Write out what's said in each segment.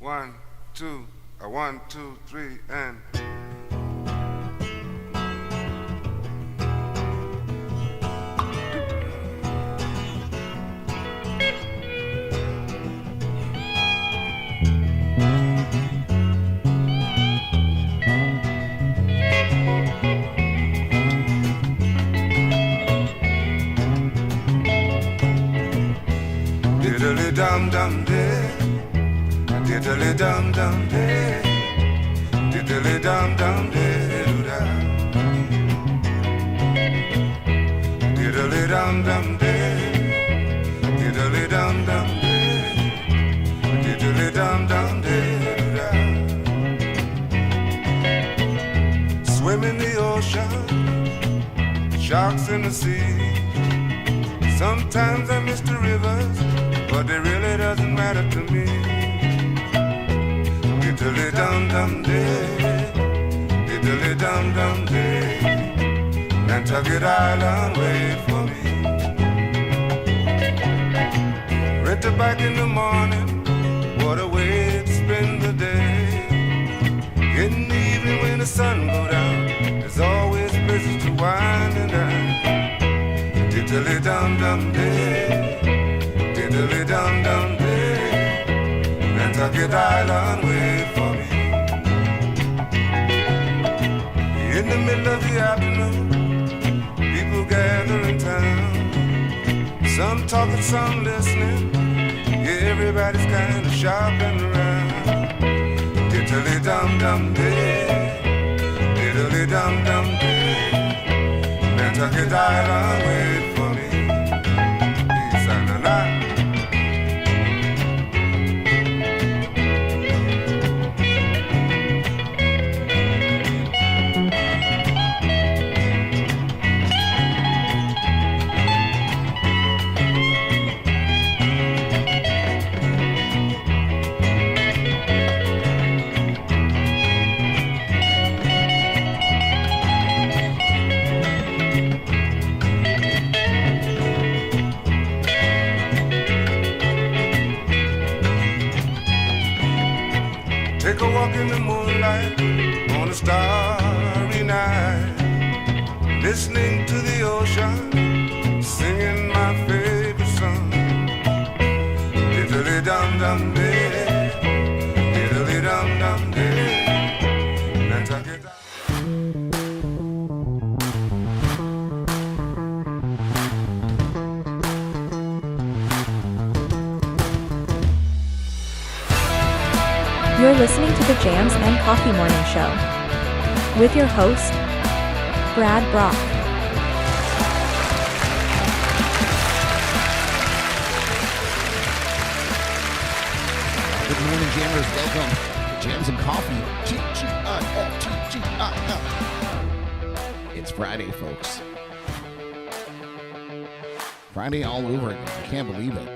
1, 2, 1, 2, 3, and... Diddly-dum-dum-day, diddly-dum-dum-day, diddly-dum-dum-day, diddly-dum-dum-day, diddly-dum-dum-day, diddly-dum-dum-day. Swim in the ocean, sharks in the sea. Sometimes I miss the rivers, but it really doesn't matter to me. Diddly-dum-dum-day, diddly-dum-dum-day, Nantucket Island, wait for me. Rent a bike in the morning, what a way to spend the day. In the evening when the sun goes down, there's always places to wind and dine. Diddly-dum-dum-day, diddly-dum-dum-day, Nantucket Island, wait for me. In the middle of the afternoon, people gather in town. Some talking, some listening, yeah, everybody's kind of shopping around. Diddly-dum-dum-day, diddly-dum-dum-day, Nantucket Island, wait for me. Take a walk in the moonlight on a starry night, listening to the ocean, singing my favorite song. Diddly-dum-dum-day, diddly-dum-dum-day, Nantucket. You're listening to the Jams and Coffee Morning Show with your host, Brad Brock. Good morning, Jammers. Welcome to Jams and Coffee. G-G-I-F-T-G-I-F. It's Friday, folks. Friday all over again. I can't believe it.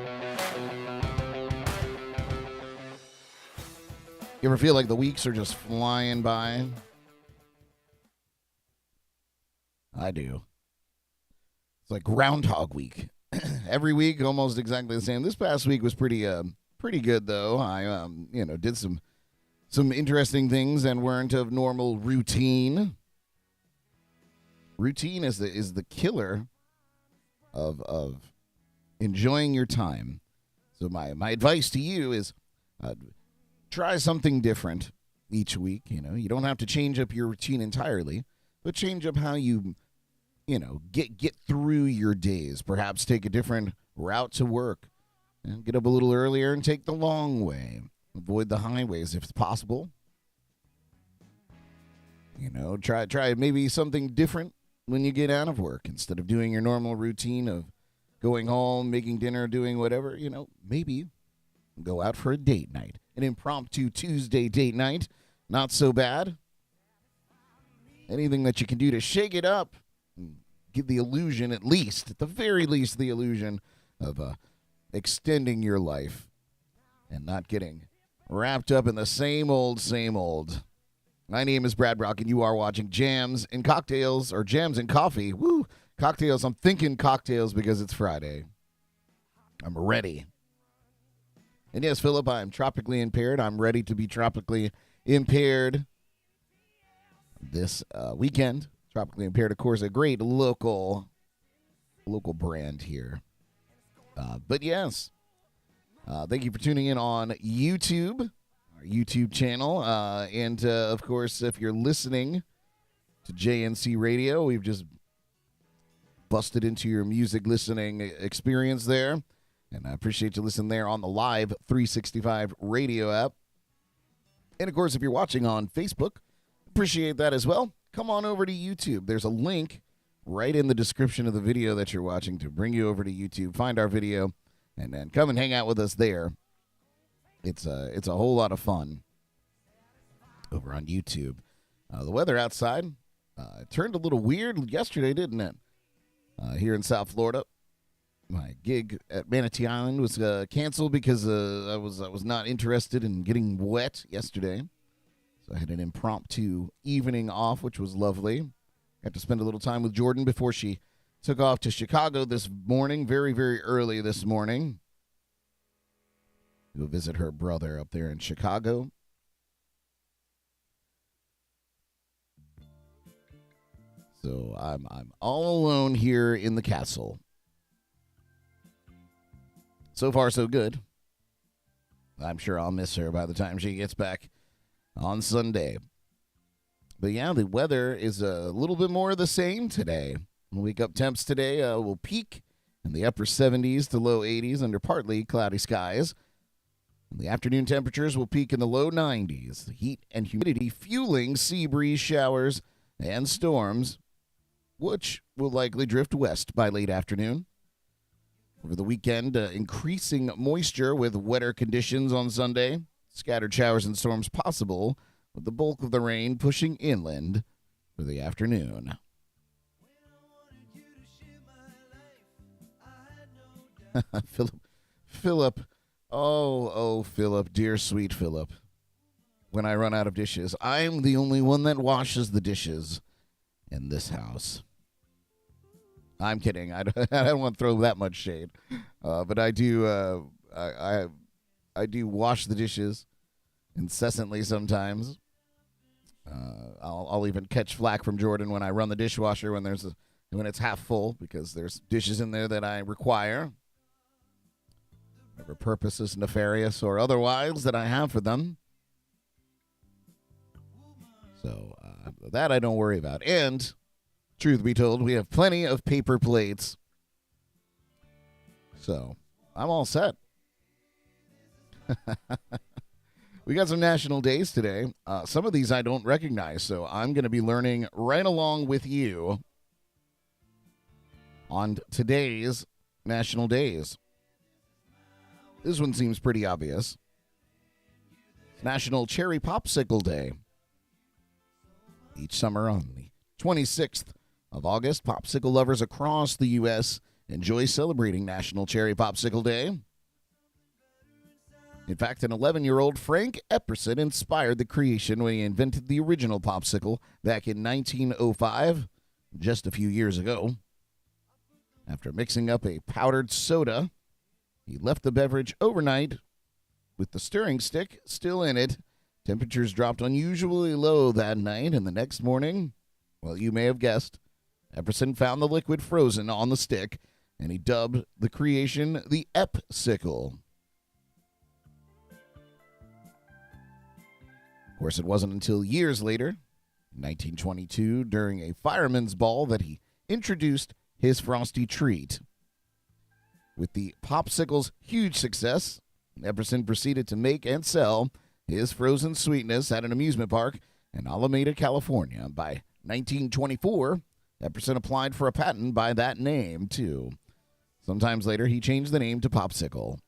You ever feel like the weeks are just flying by? I do. It's like Groundhog Week. Every week, almost exactly the same. This past week was pretty good, though. I, did some interesting things and weren't of normal routine. Routine is the killer of enjoying your time. So my advice to you is try something different each week. You don't have to change up your routine entirely, but change up how you get through your days. Perhaps take a different route to work and get up a little earlier and take the long way. Avoid the highways if it's possible. Try maybe something different when you get out of work. Instead of doing your normal routine of going home, making dinner, doing whatever, maybe go out for a date night. An impromptu Tuesday date night. Not so bad. Anything that you can do to shake it up. Give the illusion, at the very least, the illusion of extending your life and not getting wrapped up in the same old, same old. My name is Brad Brock, and you are watching Jams and Cocktails, or Jams and Coffee. Woo! Cocktails. I'm thinking cocktails because it's Friday. I'm ready. And yes, Philip, I'm tropically impaired. I'm ready to be tropically impaired this weekend. Tropically Impaired, of course, a great local brand here. But yes, thank you for tuning in on YouTube, our YouTube channel. And, of course, if you're listening to JNC Radio, we've just busted into your music listening experience there. And I appreciate you listening there on the LIVE365 Radio App. And, of course, if you're watching on Facebook, appreciate that as well. Come on over to YouTube. There's a link right in the description of the video that you're watching to bring you over to YouTube. Find our video, and then come and hang out with us there. It's a whole lot of fun over on YouTube. The weather outside turned a little weird yesterday, didn't it? Here in South Florida. My gig at Manatee Island was canceled because I was not interested in getting wet yesterday. So I had an impromptu evening off, which was lovely. Got to spend a little time with Jordan before she took off to Chicago this morning, very, very early this morning. Go visit her brother up there in Chicago. So I'm all alone here in the castle. So far, so good. I'm sure I'll miss her by the time she gets back on Sunday. But yeah, the weather is a little bit more of the same today. Wake up temps today will peak in the upper 70s to low 80s under partly cloudy skies. And the afternoon temperatures will peak in the low 90s. The heat and humidity fueling sea breeze showers and storms, which will likely drift west by late afternoon. Over the weekend, increasing moisture with wetter conditions on Sunday. Scattered showers and storms possible, with the bulk of the rain pushing inland for the afternoon. Philip, oh, Philip, dear sweet Philip. When I run out of dishes, I'm the only one that washes the dishes in this house. I'm kidding. I don't want to throw that much shade, but I do. I do wash the dishes incessantly sometimes. I'll even catch flack from Jordan when I run the dishwasher when it's half full because there's dishes in there that I require, whatever purposes, nefarious or otherwise, that I have for them. So that I don't worry about. And truth be told, we have plenty of paper plates, so I'm all set. We got some national days today. Some of these I don't recognize, so I'm going to be learning right along with you on today's national days. This one seems pretty obvious. It's National Cherry Popsicle Day. Each summer on the 26th of August, popsicle lovers across the U.S. enjoy celebrating National Cherry Popsicle Day. In fact, an 11-year-old Frank Epperson inspired the creation when he invented the original popsicle back in 1905, just a few years ago. After mixing up a powdered soda, he left the beverage overnight with the stirring stick still in it. Temperatures dropped unusually low that night, and the next morning, well, you may have guessed, Epperson found the liquid frozen on the stick, and he dubbed the creation the Ep-sicle. Of course, it wasn't until years later, in 1922, during a fireman's ball, that he introduced his frosty treat. With the popsicle's huge success, Epperson proceeded to make and sell his frozen sweetness at an amusement park in Alameda, California. By 1924, Epperson applied for a patent by that name, too. Sometimes later, he changed the name to Popsicle.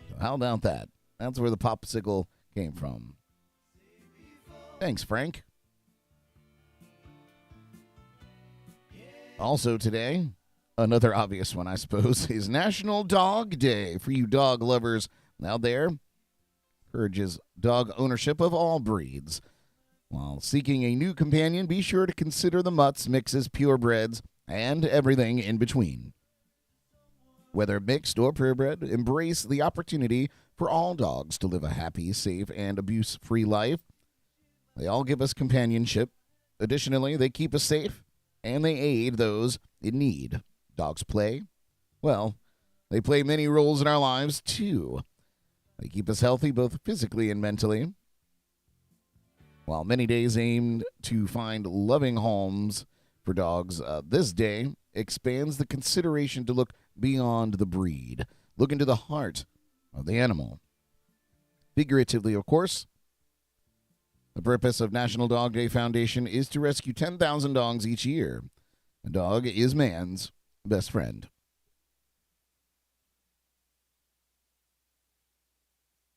So how about that? That's where the popsicle came from. Thanks, Frank. Also today, another obvious one, I suppose, is National Dog Day. For you dog lovers out there, encourages dog ownership of all breeds. While seeking a new companion, be sure to consider the mutts, mixes, purebreds, and everything in between. Whether mixed or purebred, embrace the opportunity for all dogs to live a happy, safe, and abuse-free life. They all give us companionship. Additionally, they keep us safe, and they aid those in need. Dogs play. Well, they play many roles in our lives, too. They keep us healthy both physically and mentally. While many days aimed to find loving homes for dogs, this day expands the consideration to look beyond the breed. Look into the heart of the animal. Figuratively, of course. The purpose of National Dog Day Foundation is to rescue 10,000 dogs each year. A dog is man's best friend.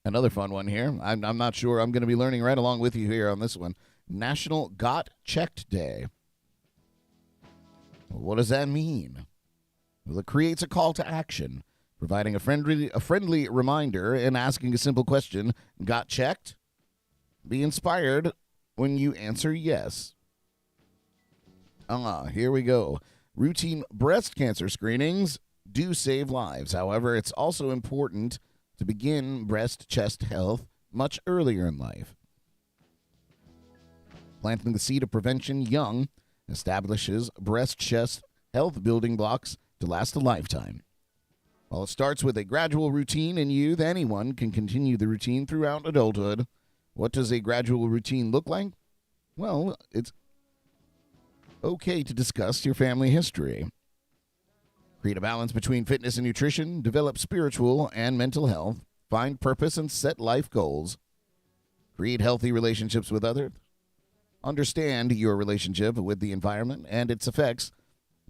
Another fun one here. I'm not sure. I'm going to be learning right along with you here on this one. National Got Checked Day. What does that mean? Well, it creates a call to action, providing a friendly reminder and asking a simple question. Got checked? Be inspired when you answer yes. Here we go. Routine breast cancer screenings do save lives. However, it's also important to begin breast chest health much earlier in life. Planting the seed of prevention young establishes breast chest health building blocks to last a lifetime. While it starts with a gradual routine in youth, anyone can continue the routine throughout adulthood. What does a gradual routine look like? Well, it's okay to discuss your family history. Create a balance between fitness and nutrition, develop spiritual and mental health, find purpose and set life goals. Create healthy relationships with others. Understand your relationship with the environment and its effects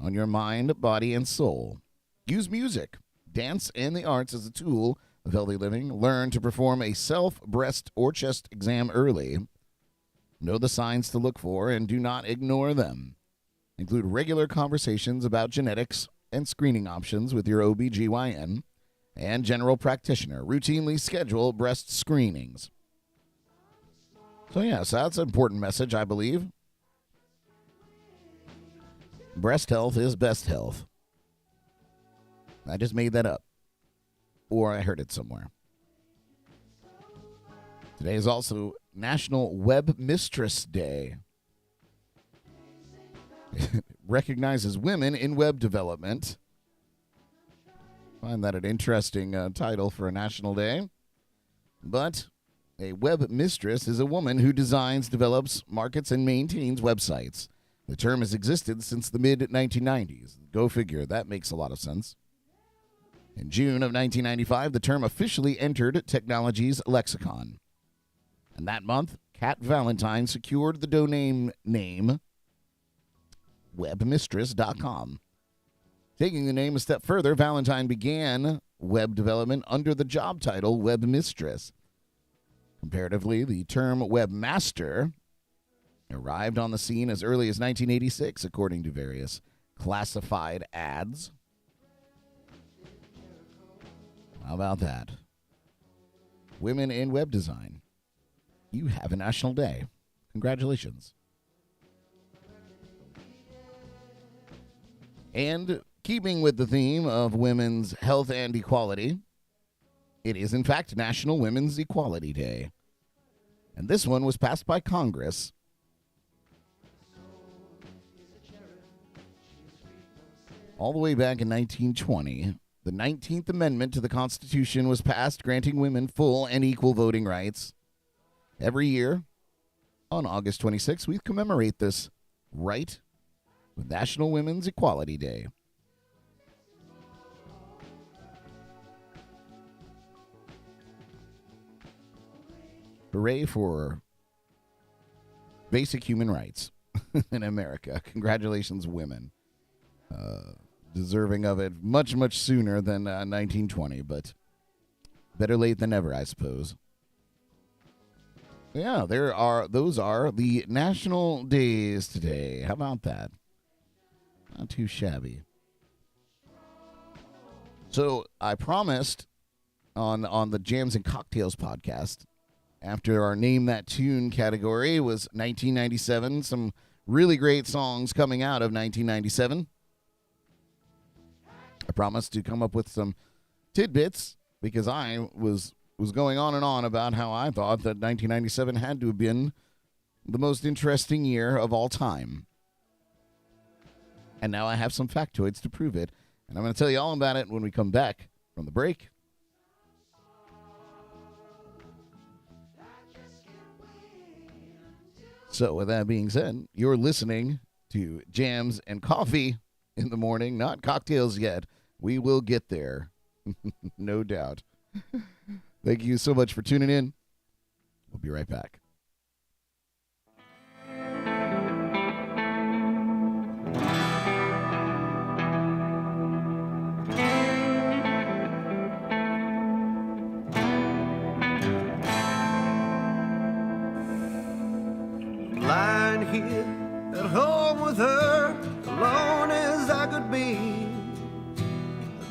on your mind, body, and soul. Use music, dance, and the arts as a tool of healthy living. Learn to perform a breast or chest exam early. Know the signs to look for and do not ignore them. Include regular conversations about genetics and screening options with your OBGYN and general practitioner. Routinely schedule breast screenings. So yes, that's an important message, I believe. Breast health is best health. I just made that up. Or I heard it somewhere. Today is also National Web Mistress Day. Recognizes women in web development. Find that an interesting title for a national day. But a web mistress is a woman who designs, develops, markets, and maintains websites. The term has existed since the mid-1990s. Go figure. That makes a lot of sense. In June of 1995, the term officially entered technology's lexicon. And that month, Kat Valentine secured the domain name webmistress.com. Taking the name a step further, Valentine began web development under the job title webmistress. Comparatively, the term webmaster arrived on the scene as early as 1986, according to various classified ads. How about that? Women in web design. You have a national day. Congratulations. And keeping with the theme of women's health and equality, it is in fact National Women's Equality Day. And this one was passed by Congress. All the way back in 1920, the 19th Amendment to the Constitution was passed, granting women full and equal voting rights. Every year, on August 26th, we commemorate this right with National Women's Equality Day. Hooray for basic human rights in America. Congratulations, women. Deserving of it much, much sooner than 1920, but better late than never, I suppose. Yeah, those are the national days today. How about that? Not too shabby. So I promised on the Jams and Cocktails podcast, after our Name That Tune category was 1997, some really great songs coming out of 1997. I promised to come up with some tidbits because I was going on and on about how I thought that 1997 had to have been the most interesting year of all time. And now I have some factoids to prove it. And I'm going to tell you all about it when we come back from the break. So with that being said, you're listening to Jams and Coffee in the morning, not cocktails yet. We will get there. No doubt. Thank you so much for tuning in. We'll be right back. Lying here at home with her, alone as I could be.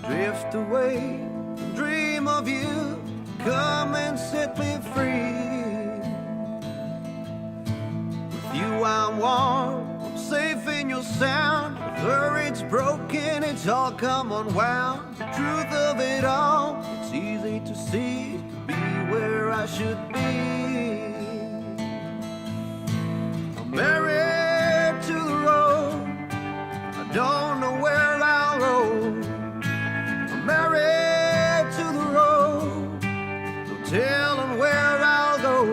I drift away, dream of you, come and set me free. With you I'm warm, I'm safe in your sound. With her it's broken, it's all come unwound. The truth of it all, it's easy to see, to be where I should be. Married to the road, I don't know where I'll roam. I'm married to the road, no telling where I'll go.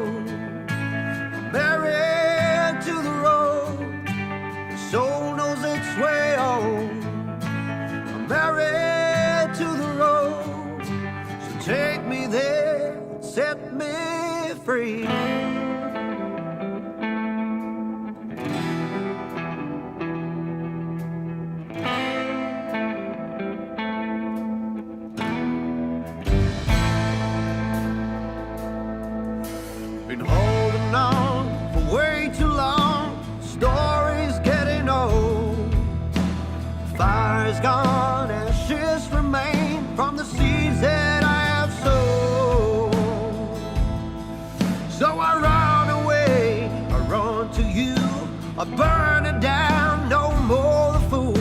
I'm married to the road, the soul knows its way home. I'm married to the road, so take me there, set me free. Fire's gone, ashes remain from the seeds that I have sown. So I run away, I run to you, I burn it down, no more the fool.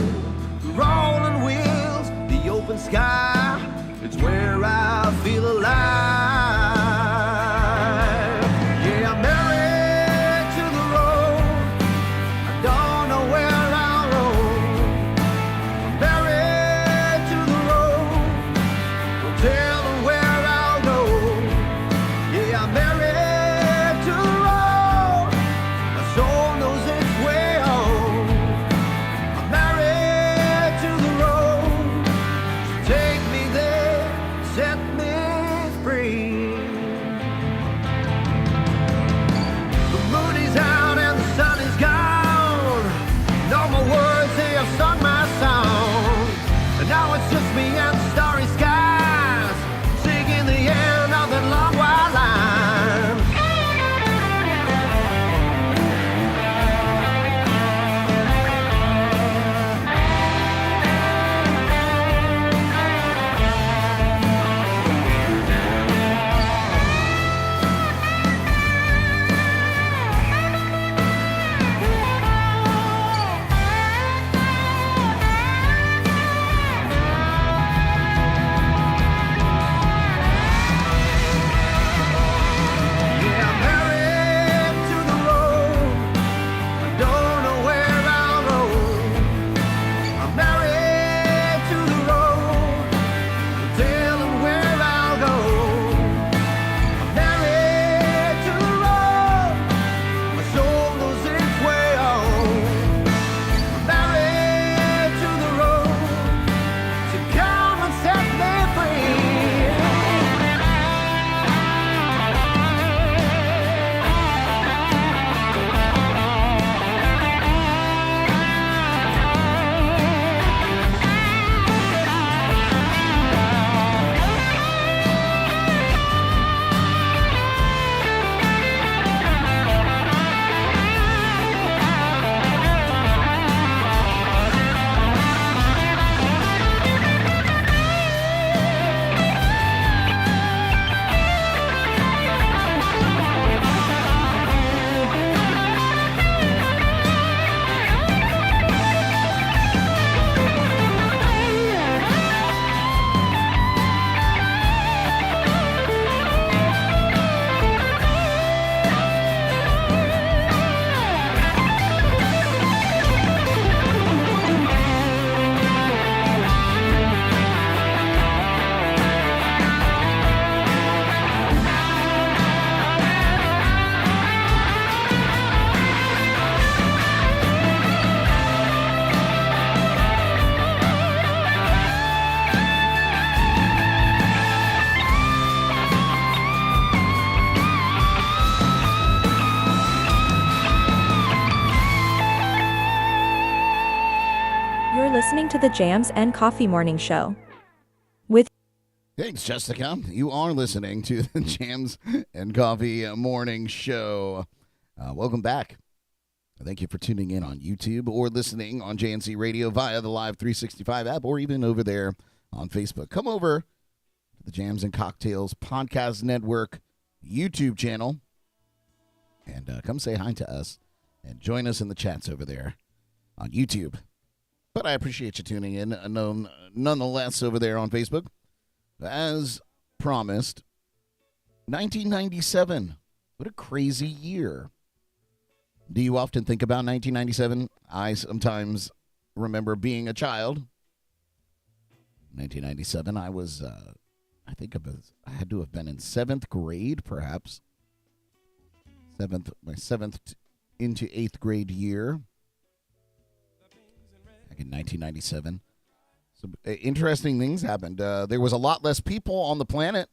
Rolling wheels, the open sky, it's where I feel alive. Yeah, I'm married to the road, I don't know where I'll roam. Married to the road, no telling where I'll go. Yeah, I'm married to the road, my soul knows its way home. I'm married to the road, so take me there, set me free. The moon is out and the sun is gone, no more words, they have sung my song. And now it's just me and the starry skies, singing the end of that long white line. listening to the Jams and Coffee Morning Show. With Thanks, Jessica. You are listening to the Jams and Coffee Morning Show. Welcome back. Thank you for tuning in on YouTube or listening on JNC Radio via the Live365 app or even over there on Facebook. Come over to the Jams and Cocktails Podcast Network YouTube channel and come say hi to us and join us in the chats over there on YouTube. But I appreciate you tuning in nonetheless over there on Facebook. As promised, 1997. What a crazy year. Do you often think about 1997? I sometimes remember being a child. 1997, I was, I had to have been in 7th grade, perhaps. My 7th into 8th grade year. Back in 1997. Some interesting things happened. There was a lot less people on the planet.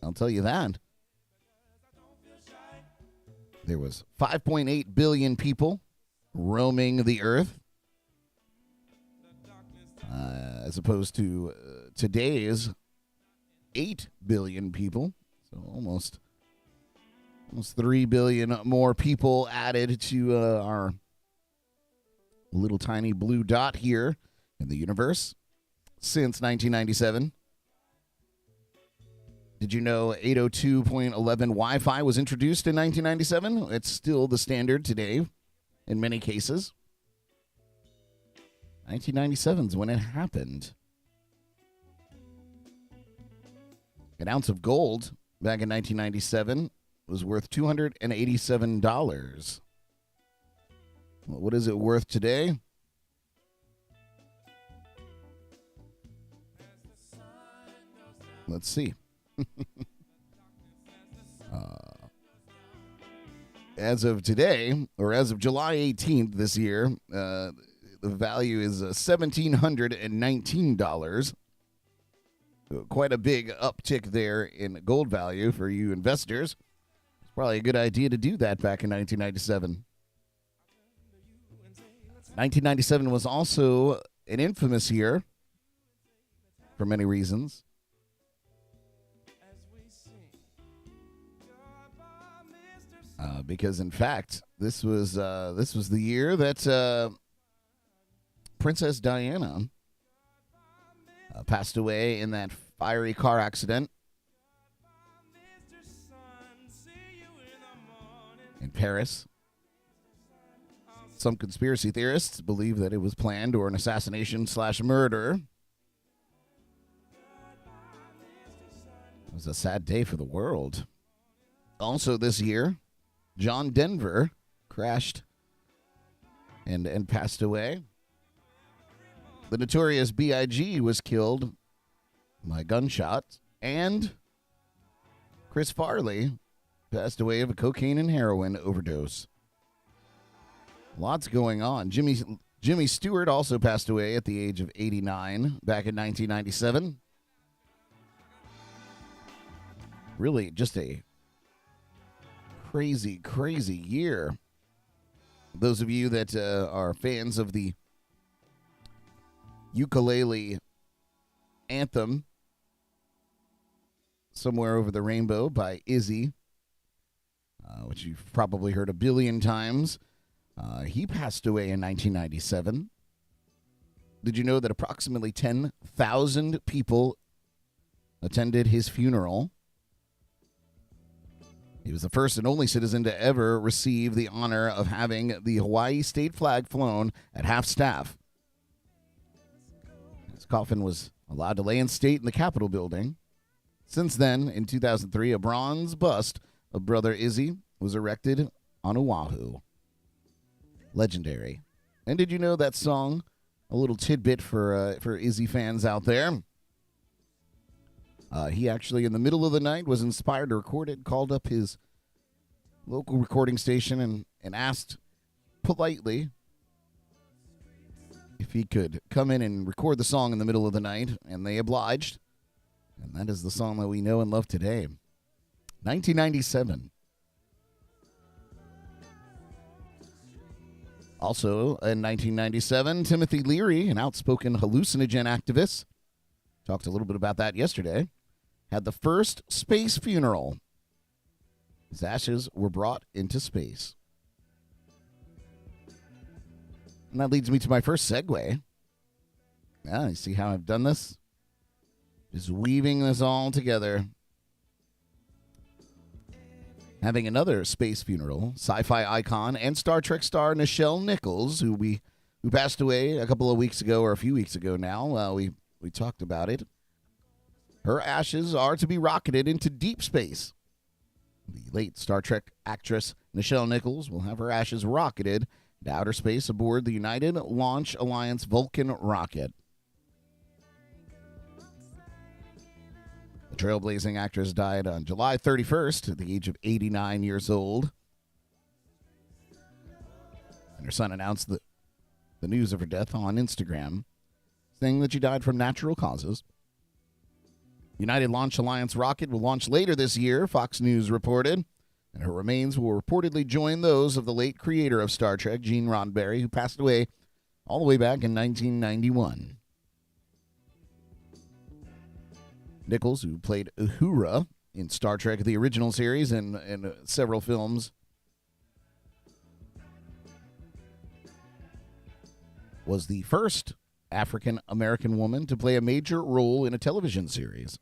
I'll tell you that. There was 5.8 billion people roaming the earth. As opposed to today's 8 billion people. So almost 3 billion more people added to our little tiny blue dot here in the universe since 1997. Did you know 802.11 Wi-Fi was introduced in 1997? It's still the standard today in many cases. 1997 is when it happened. An ounce of gold back in 1997 was worth $287. Well, what is it worth today? Let's see. As of today, or as of July 18th this year, the value is $1,719. Quite a big uptick there in gold value for you investors. It's probably a good idea to do that back in 1997. 1997 was also an infamous year for many reasons. Because in fact, this was the year that Princess Diana passed away in that fiery car accident in Paris. Some conspiracy theorists believe that it was planned or an assassination/murder. It was a sad day for the world. Also this year, John Denver crashed and passed away. The notorious B.I.G. was killed by gunshot, and Chris Farley passed away of a cocaine and heroin overdose. Lots going on. Jimmy Stewart also passed away at the age of 89 back in 1997. Really just a crazy, crazy year. Those of you that are fans of the ukulele anthem, Somewhere Over the Rainbow by Izzy, which you've probably heard a billion times, he passed away in 1997. Did you know that approximately 10,000 people attended his funeral? He was the first and only citizen to ever receive the honor of having the Hawaii state flag flown at half-staff. His coffin was allowed to lay in state in the Capitol building. Since then, in 2003, a bronze bust of Brother Izzy was erected on Oahu. Legendary. And did you know that song? A little tidbit for Izzy fans out there. He actually, in the middle of the night, was inspired to record it, called up his local recording station and asked politely if he could come in and record the song in the middle of the night, and they obliged. And that is the song that we know and love today. 1997. Also, in 1997, Timothy Leary, an outspoken hallucinogen activist, talked a little bit about that yesterday, had the first space funeral. His ashes were brought into space. And that leads me to my first segue. Yeah, you see how I've done this? Just weaving this all together. Having another space funeral, sci-fi icon and Star Trek star Nichelle Nichols, who passed away a couple of weeks ago, or a few weeks ago now. We talked about it. Her ashes are to be rocketed into deep space. The late Star Trek actress Nichelle Nichols will have her ashes rocketed to outer space aboard the United Launch Alliance Vulcan rocket. The trailblazing actress died on July 31st at the age of 89 years old. And her son announced the news of her death on Instagram, saying that she died from natural causes. United Launch Alliance rocket will launch later this year, Fox News reported, and her remains will reportedly join those of the late creator of Star Trek, Gene Roddenberry, who passed away all the way back in 1991. Nichols, who played Uhura in Star Trek, the original series, and several films, was the first African-American woman to play a major role in a television series.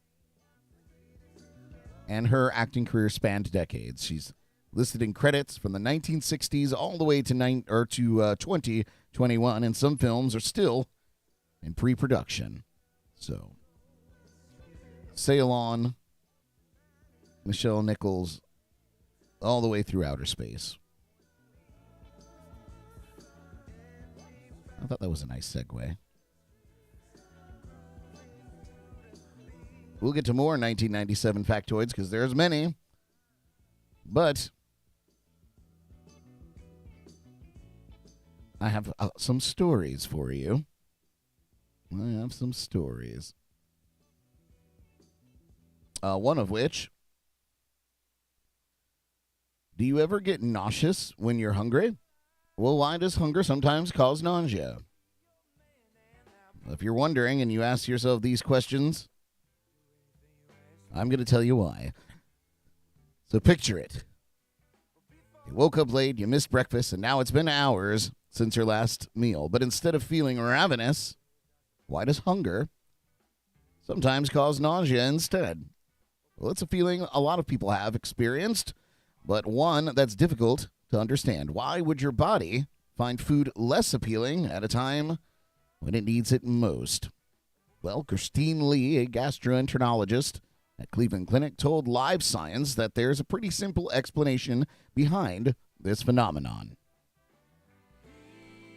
And her acting career spanned decades. She's listed in credits from the 1960s all the way to 2021, and some films are still in pre-production. So, sail on, Nichelle Nichols, all the way through outer space. I thought that was a nice segue. We'll get to more 1997 factoids because there's many. But I have some stories for you. I have some stories. One of which, do you ever get nauseous when you're hungry? Well, why does hunger sometimes cause nausea? If you're wondering and you ask yourself these questions, I'm going to tell you why. So picture it. You woke up late, you missed breakfast, and now it's been hours since your last meal. But instead of feeling ravenous, why does hunger sometimes cause nausea instead? Well, it's a feeling a lot of people have experienced, but one that's difficult to understand. Why would your body find food less appealing at a time when it needs it most? Well, Christine Lee, a gastroenterologist at Cleveland Clinic, told Live Science that there's a pretty simple explanation behind this phenomenon.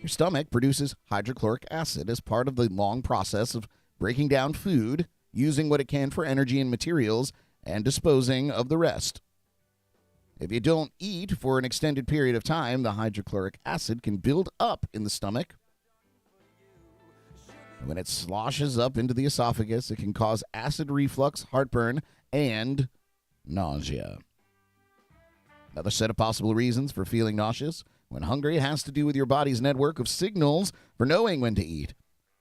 Your stomach produces hydrochloric acid as part of the long process of breaking down food, using what it can for energy and materials, and disposing of the rest. If you don't eat for an extended period of time, the hydrochloric acid can build up in the stomach. When it sloshes up into the esophagus, it can cause acid reflux, heartburn, and nausea. Another set of possible reasons for feeling nauseous when hungry has to do with your body's network of signals for knowing when to eat.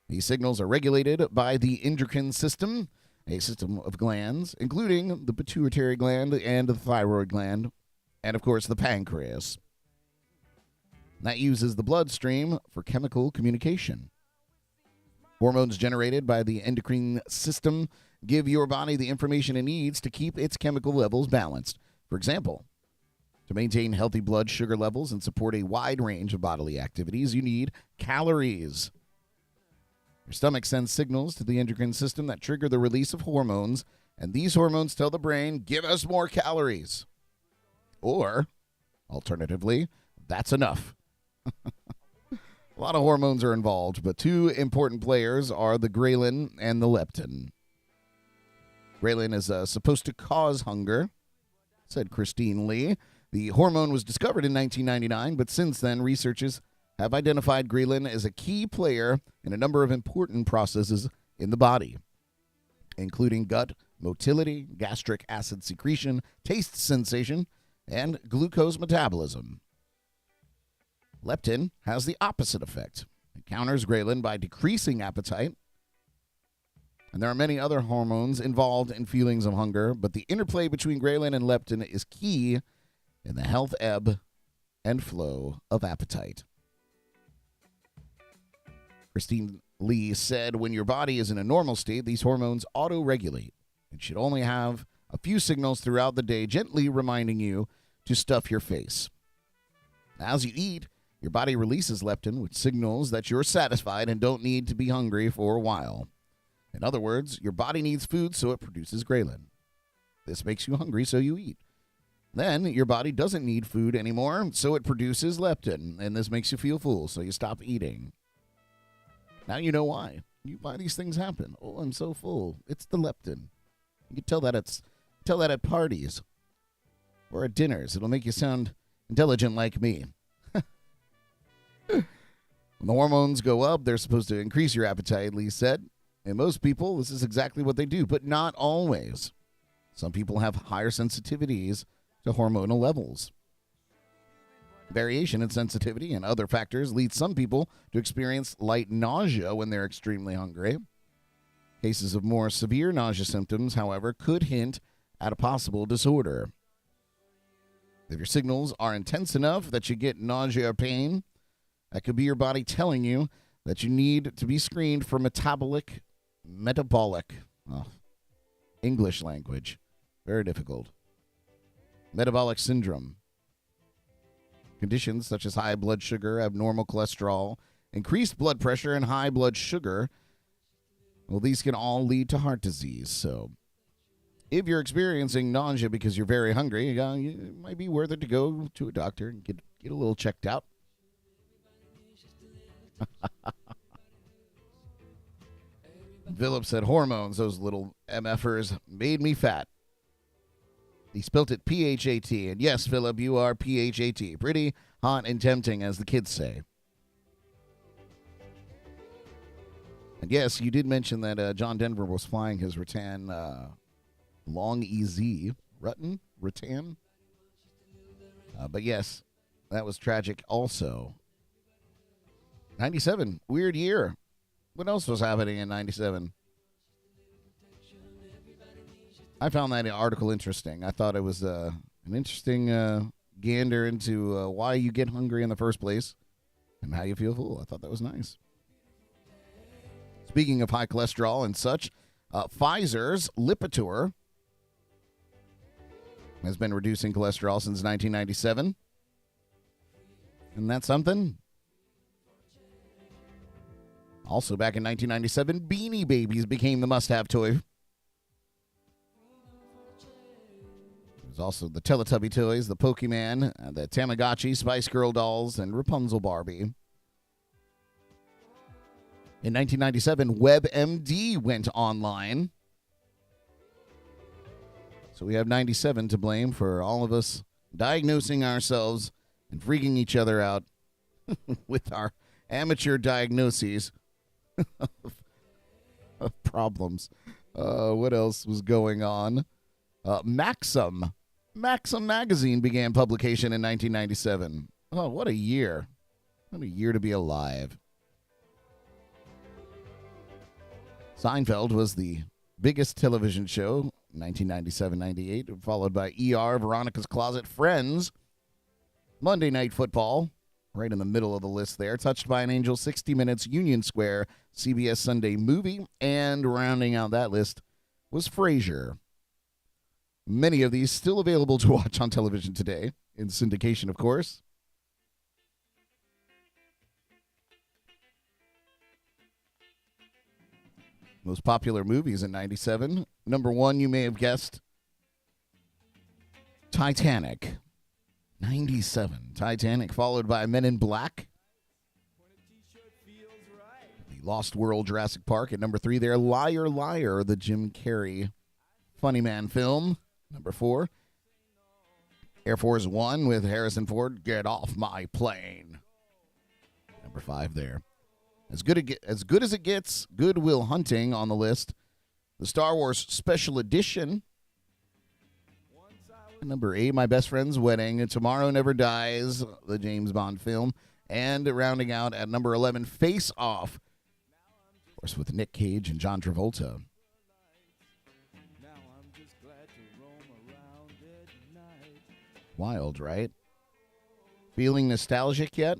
These signals are regulated by the endocrine system, a system of glands, including the pituitary gland and the thyroid gland, and, of course, the pancreas. That uses the bloodstream for chemical communication. Hormones generated by the endocrine system give your body the information it needs to keep its chemical levels balanced. For example, to maintain healthy blood sugar levels and support a wide range of bodily activities, you need calories. Your stomach sends signals to the endocrine system that trigger the release of hormones, and these hormones tell the brain, give us more calories. Or, alternatively, that's enough. A lot of hormones are involved, but two important players are the ghrelin and the leptin. Ghrelin is supposed to cause hunger, said Christine Lee. The hormone was discovered in 1999, but since then, researchers have identified ghrelin as a key player in a number of important processes in the body, including gut motility, gastric acid secretion, taste sensation, and glucose metabolism. Leptin has the opposite effect. It counters ghrelin by decreasing appetite. And there are many other hormones involved in feelings of hunger, but the interplay between ghrelin and leptin is key in the health ebb and flow of appetite. Christine Lee said, when your body is in a normal state, these hormones auto-regulate. It should only have a few signals throughout the day gently reminding you to stuff your face. As you eat, your body releases leptin, which signals that you're satisfied and don't need to be hungry for a while. In other words, your body needs food, so it produces ghrelin. This makes you hungry, so you eat. Then your body doesn't need food anymore, so it produces leptin, and this makes you feel full, so you stop eating. Now you know why. Why these things happen. Oh, I'm so full. It's the leptin. You can tell that at parties or at dinners. It'll make you sound intelligent like me. When the hormones go up, they're supposed to increase your appetite, Lee said. And most people, this is exactly what they do, but not always. Some people have higher sensitivities to hormonal levels. Variation in sensitivity and other factors lead some people to experience light nausea when they're extremely hungry. Cases of more severe nausea symptoms, however, could hint at a possible disorder. If your signals are intense enough that you get nausea or pain, that could be your body telling you that you need to be screened for metabolic, English language, very difficult, metabolic syndrome. Conditions such as high blood sugar, abnormal cholesterol, increased blood pressure, and high blood sugar, well, these can all lead to heart disease. So if you're experiencing nausea because you're very hungry, it might be worth it to go to a doctor and get a little checked out. Philip said, hormones, those little MFers, made me fat. He spelt it P-H-A-T. And yes, Philip, you are P-H-A-T. Pretty hot and tempting, as the kids say. And yes, you did mention that John Denver was flying his Rattan Long EZ. Rattan? But yes, that was tragic also. 97, weird year. What else was happening in 97? I found that article interesting. I thought it was an interesting gander into why you get hungry in the first place and how you feel full. I thought that was nice. Speaking of high cholesterol and such, Pfizer's Lipitor has been reducing cholesterol since 1997. Isn't that something? Also back in 1997, Beanie Babies became the must-have toy. There's also the Teletubby toys, the Pokemon, the Tamagotchi, Spice Girl dolls, and Rapunzel Barbie. In 1997, WebMD went online. So we have 97 to blame for all of us diagnosing ourselves and freaking each other out with our amateur diagnoses of problems. What else was going on? Maxim magazine began publication in 1997. Oh, what a year. What a year to be alive. Seinfeld was the biggest television show, 1997-98, followed by ER, Veronica's Closet, Friends, Monday Night Football, right in the middle of the list there, Touched by an Angel, 60 Minutes, Union Square, CBS Sunday Movie, and rounding out that list was Frasier. Many of these still available to watch on television today, in syndication, of course. Most popular movies in 97. Number one, you may have guessed, Titanic. 97. Titanic, followed by Men in Black. The Lost World, Jurassic Park at number 3 there. Liar, Liar, the Jim Carrey Funny Man film. Number 4. Air Force One with Harrison Ford. Get off my plane. Number 5 there. As good as it gets, Good Will Hunting on the list. The Star Wars Special Edition. Number 8, My Best Friend's Wedding. Tomorrow Never Dies, the James Bond film. And rounding out at number 11, Face Off. Of course, with Nick Cage and John Travolta. Wild, right? Feeling nostalgic yet?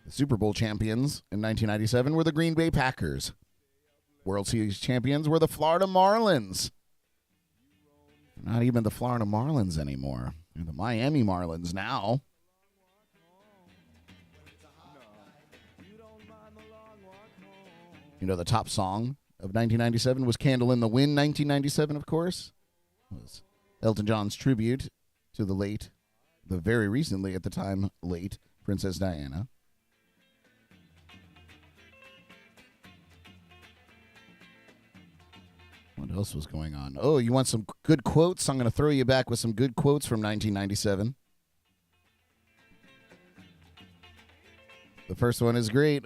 The Super Bowl champions in 1997 were the Green Bay Packers. World Series champions were the Florida Marlins. Not even the Florida Marlins anymore. They're the Miami Marlins now. You know, the top song of 1997 was Candle in the Wind, 1997, of course. It was Elton John's tribute to the very recently at the time late, Princess Diana. What else was going on? Oh, you want some good quotes? I'm going to throw you back with some good quotes from 1997. The first one is great.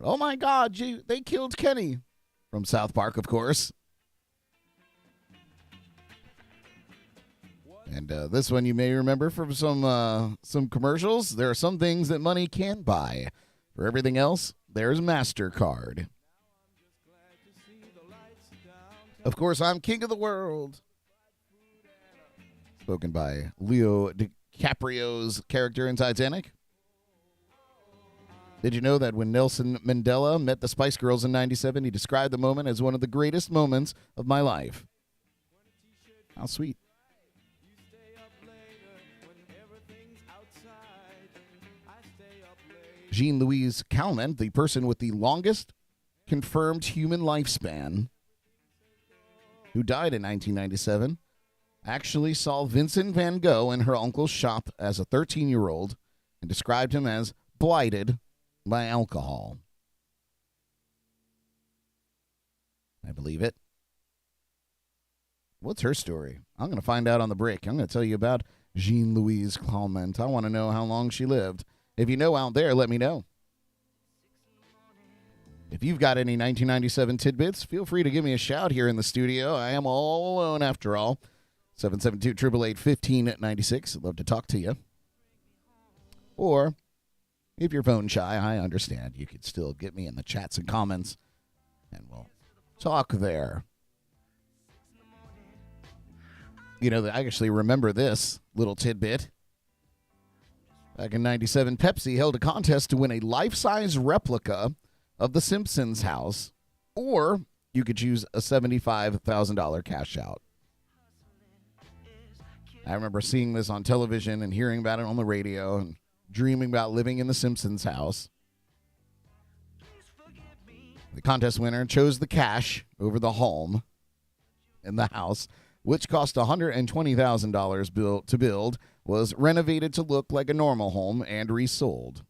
Oh, my God, they killed Kenny. From South Park, of course. And this one you may remember from some commercials. There are some things that money can't buy. For everything else, there's MasterCard. Of course, I'm king of the world. Spoken by Leo DiCaprio's character in Titanic. Did you know that when Nelson Mandela met the Spice Girls in 97, he described the moment as one of the greatest moments of my life? How sweet. Jean-Louise Calment, the person with the longest confirmed human lifespan, who died in 1997, actually saw Vincent van Gogh in her uncle's shop as a 13-year-old and described him as blighted by alcohol. I believe it. What's her story? I'm going to find out on the break. I'm going to tell you about Jean-Louise Calment. I want to know how long she lived. If you know out there, let me know. If you've got any 1997 tidbits, feel free to give me a shout here in the studio. I am all alone after all. 772-888-1596. I'd love to talk to you. Or, if you're phone shy, I understand. You could still get me in the chats and comments, and we'll talk there. You know, I actually remember this little tidbit. Back in 97, Pepsi held a contest to win a life-size replica of the Simpsons house, or you could choose a $75,000 cash out. I remember seeing this on television and hearing about it on the radio and dreaming about living in the Simpsons house. The contest winner chose the cash over the home in the house, which cost $120,000 to build, was renovated to look like a normal home and resold.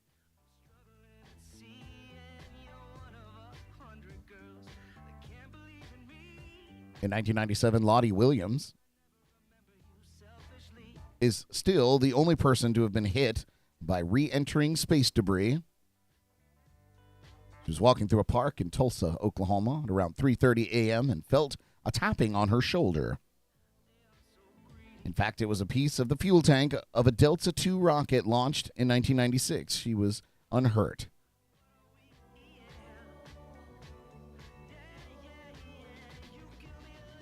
In 1997, Lottie Williams is still the only person to have been hit by re-entering space debris. She was walking through a park in Tulsa, Oklahoma at around 3:30 a.m. and felt a tapping on her shoulder. In fact, it was a piece of the fuel tank of a Delta II rocket launched in 1996. She was unhurt.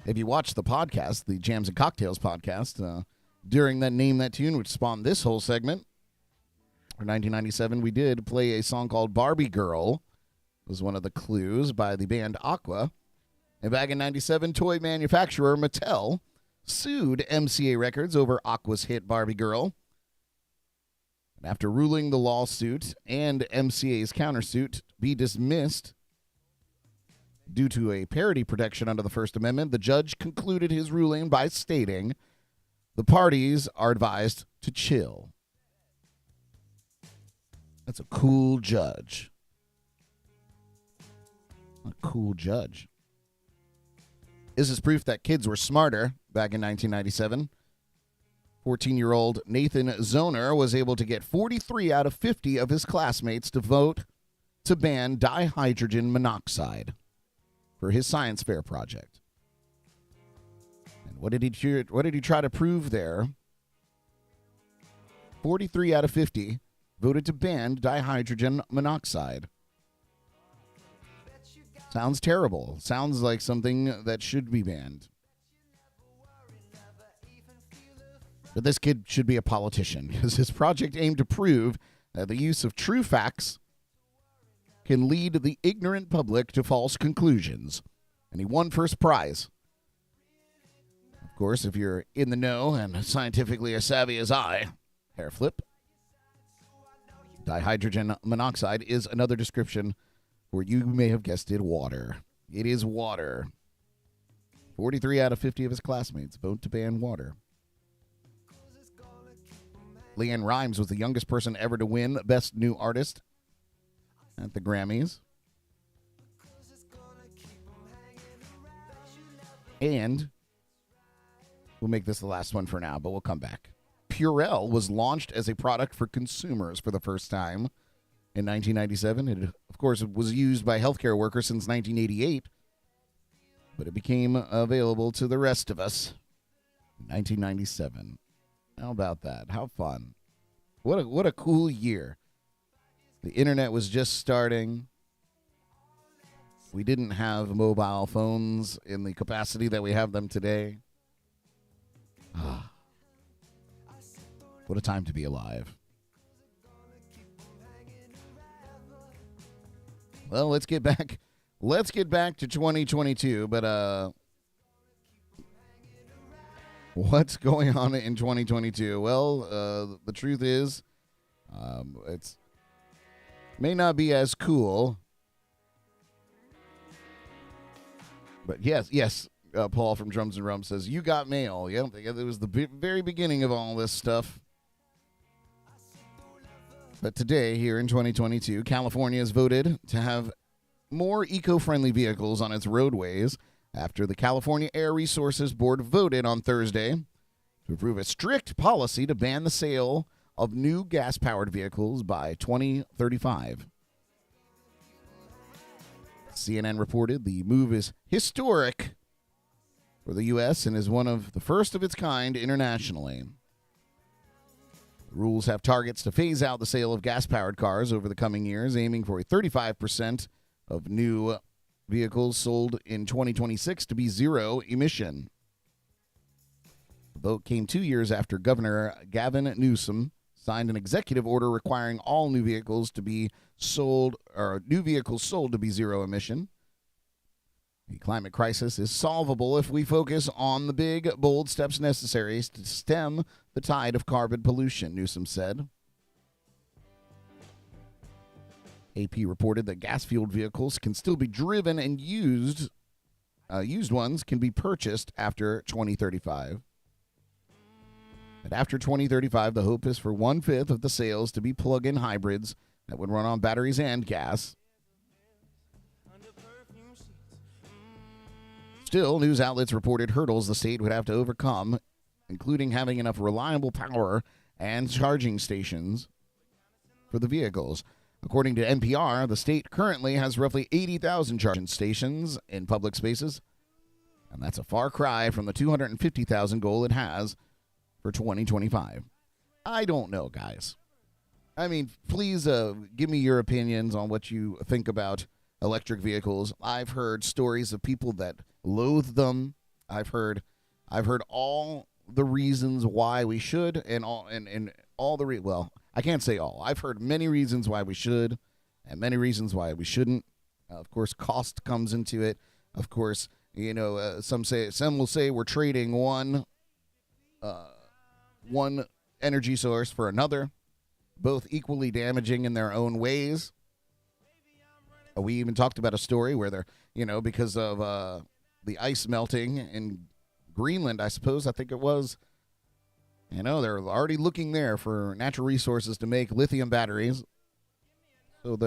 If you watch the podcast, the Jams and Cocktails podcast, during that Name That Tune, which spawned this whole segment, for 1997, we did play a song called Barbie Girl. It was one of the clues by the band Aqua. And back in 97, toy manufacturer Mattel sued MCA Records over Aqua's hit Barbie Girl. And after ruling the lawsuit and MCA's countersuit be dismissed due to a parody protection under the First Amendment, the judge concluded his ruling by stating the parties are advised to chill. That's a cool judge. A cool judge. This is proof that kids were smarter back in 1997. 14-year-old Nathan Zoner was able to get 43 out of 50 of his classmates to vote to ban dihydrogen monoxide for his science fair project. And what did he try to prove there? 43 out of 50 voted to ban dihydrogen monoxide. Sounds terrible. Sounds like something that should be banned. But this kid should be a politician, because his project aimed to prove that the use of true facts can lead the ignorant public to false conclusions. And he won first prize. Of course, if you're in the know and scientifically as savvy as I, hair flip. Dihydrogen monoxide is another description for, you may have guessed it, water. It is water. 43 out of 50 of his classmates vote to ban water. Leanne Rimes was the youngest person ever to win Best New Artist at the Grammys. And we'll make this the last one for now, but we'll come back. Purell was launched as a product for consumers for the first time in 1997. It, of course, was used by healthcare workers since 1988, but it became available to the rest of us in 1997. How about that? How fun. What a cool year. The internet was just starting. We didn't have mobile phones in the capacity that we have them today. What a time to be alive. Well, let's get back to 2022, but what's going on in 2022? Well, the truth is, it's may not be as cool. But yes, Paul from Drums and Rum says, you got mail. Yeah, it was the very beginning of all this stuff. But today, here in 2022, California has voted to have more eco-friendly vehicles on its roadways after the California Air Resources Board voted on Thursday to approve a strict policy to ban the sale of new gas-powered vehicles by 2035. CNN reported the move is historic for the U.S. and is one of the first of its kind internationally. The rules have targets to phase out the sale of gas-powered cars over the coming years, aiming for a 35% of new vehicles sold in 2026 to be zero emission. The vote came 2 years after Governor Gavin Newsom signed an executive order requiring all new vehicles to be sold to be zero emission. The climate crisis is solvable if we focus on the big, bold steps necessary to stem the tide of carbon pollution, Newsom said. AP reported that gas-fueled vehicles can still be driven and used ones can be purchased after 2035. But after 2035, the hope is for 1/5 of the sales to be plug-in hybrids that would run on batteries and gas. Still, news outlets reported hurdles the state would have to overcome, including having enough reliable power and charging stations for the vehicles. According to NPR, the state currently has roughly 80,000 charging stations in public spaces, and that's a far cry from the 250,000 goal it has for 2025. I don't know, guys. I mean, please give me your opinions on what you think about electric vehicles. I've heard stories of people that loathe them. I've heard all the reasons why we should, and all the well, I can't say all. I've heard many reasons why we should, and many reasons why we shouldn't. Of course, cost comes into it. Of course, some will say we're trading one energy source for another, both equally damaging in their own ways. We even talked about a story where they're, because of the ice melting in Greenland, I think it was, they're already looking there for natural resources to make lithium batteries. So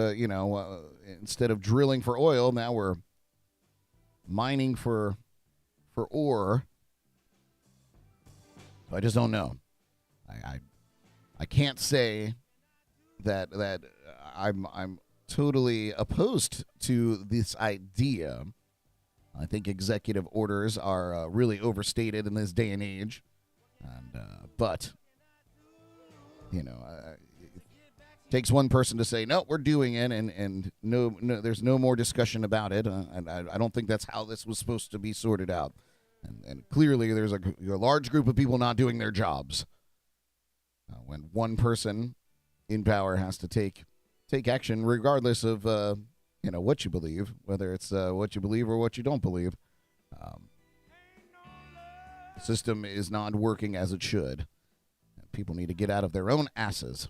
instead of drilling for oil, now we're mining for ore. I just don't know. I can't say that I'm totally opposed to this idea. I think executive orders are really overstated in this day and age. But You know, it takes one person to say, no, we're doing it, and no, there's no more discussion about it. And I don't think that's how this was supposed to be sorted out. And clearly there's a large group of people not doing their jobs. When one person in power has to take action, regardless of what you believe, whether it's what you believe or what you don't believe, the system is not working as it should. People need to get out of their own asses.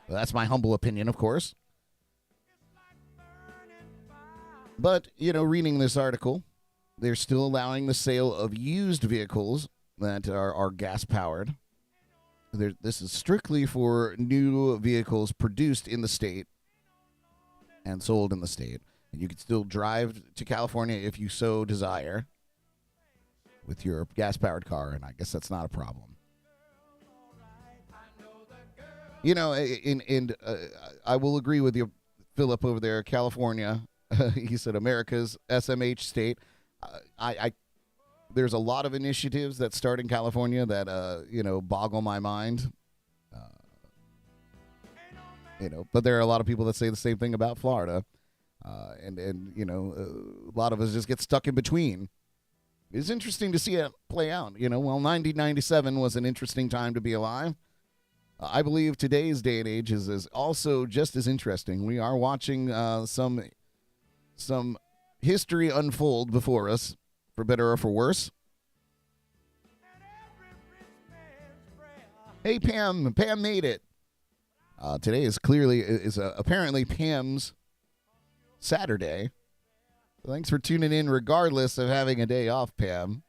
Well, that's my humble opinion, of course. But reading this article, they're still allowing the sale of used vehicles that are gas powered. This is strictly for new vehicles produced in the state and sold in the state. And you can still drive to California if you so desire with your gas-powered car, and I guess that's not a problem. I will agree with you, Philip, over there, California. He said America's SMH state. There's a lot of initiatives that start in California that, boggle my mind. But there are a lot of people that say the same thing about Florida. And a lot of us just get stuck in between. It's interesting to see it play out. 1997 was an interesting time to be alive. I believe today's day and age is also just as interesting. We are watching some history unfold before us, for better or for worse. Hey, Pam. Pam made it. Today is apparently Pam's Saturday. So thanks for tuning in regardless of having a day off, Pam.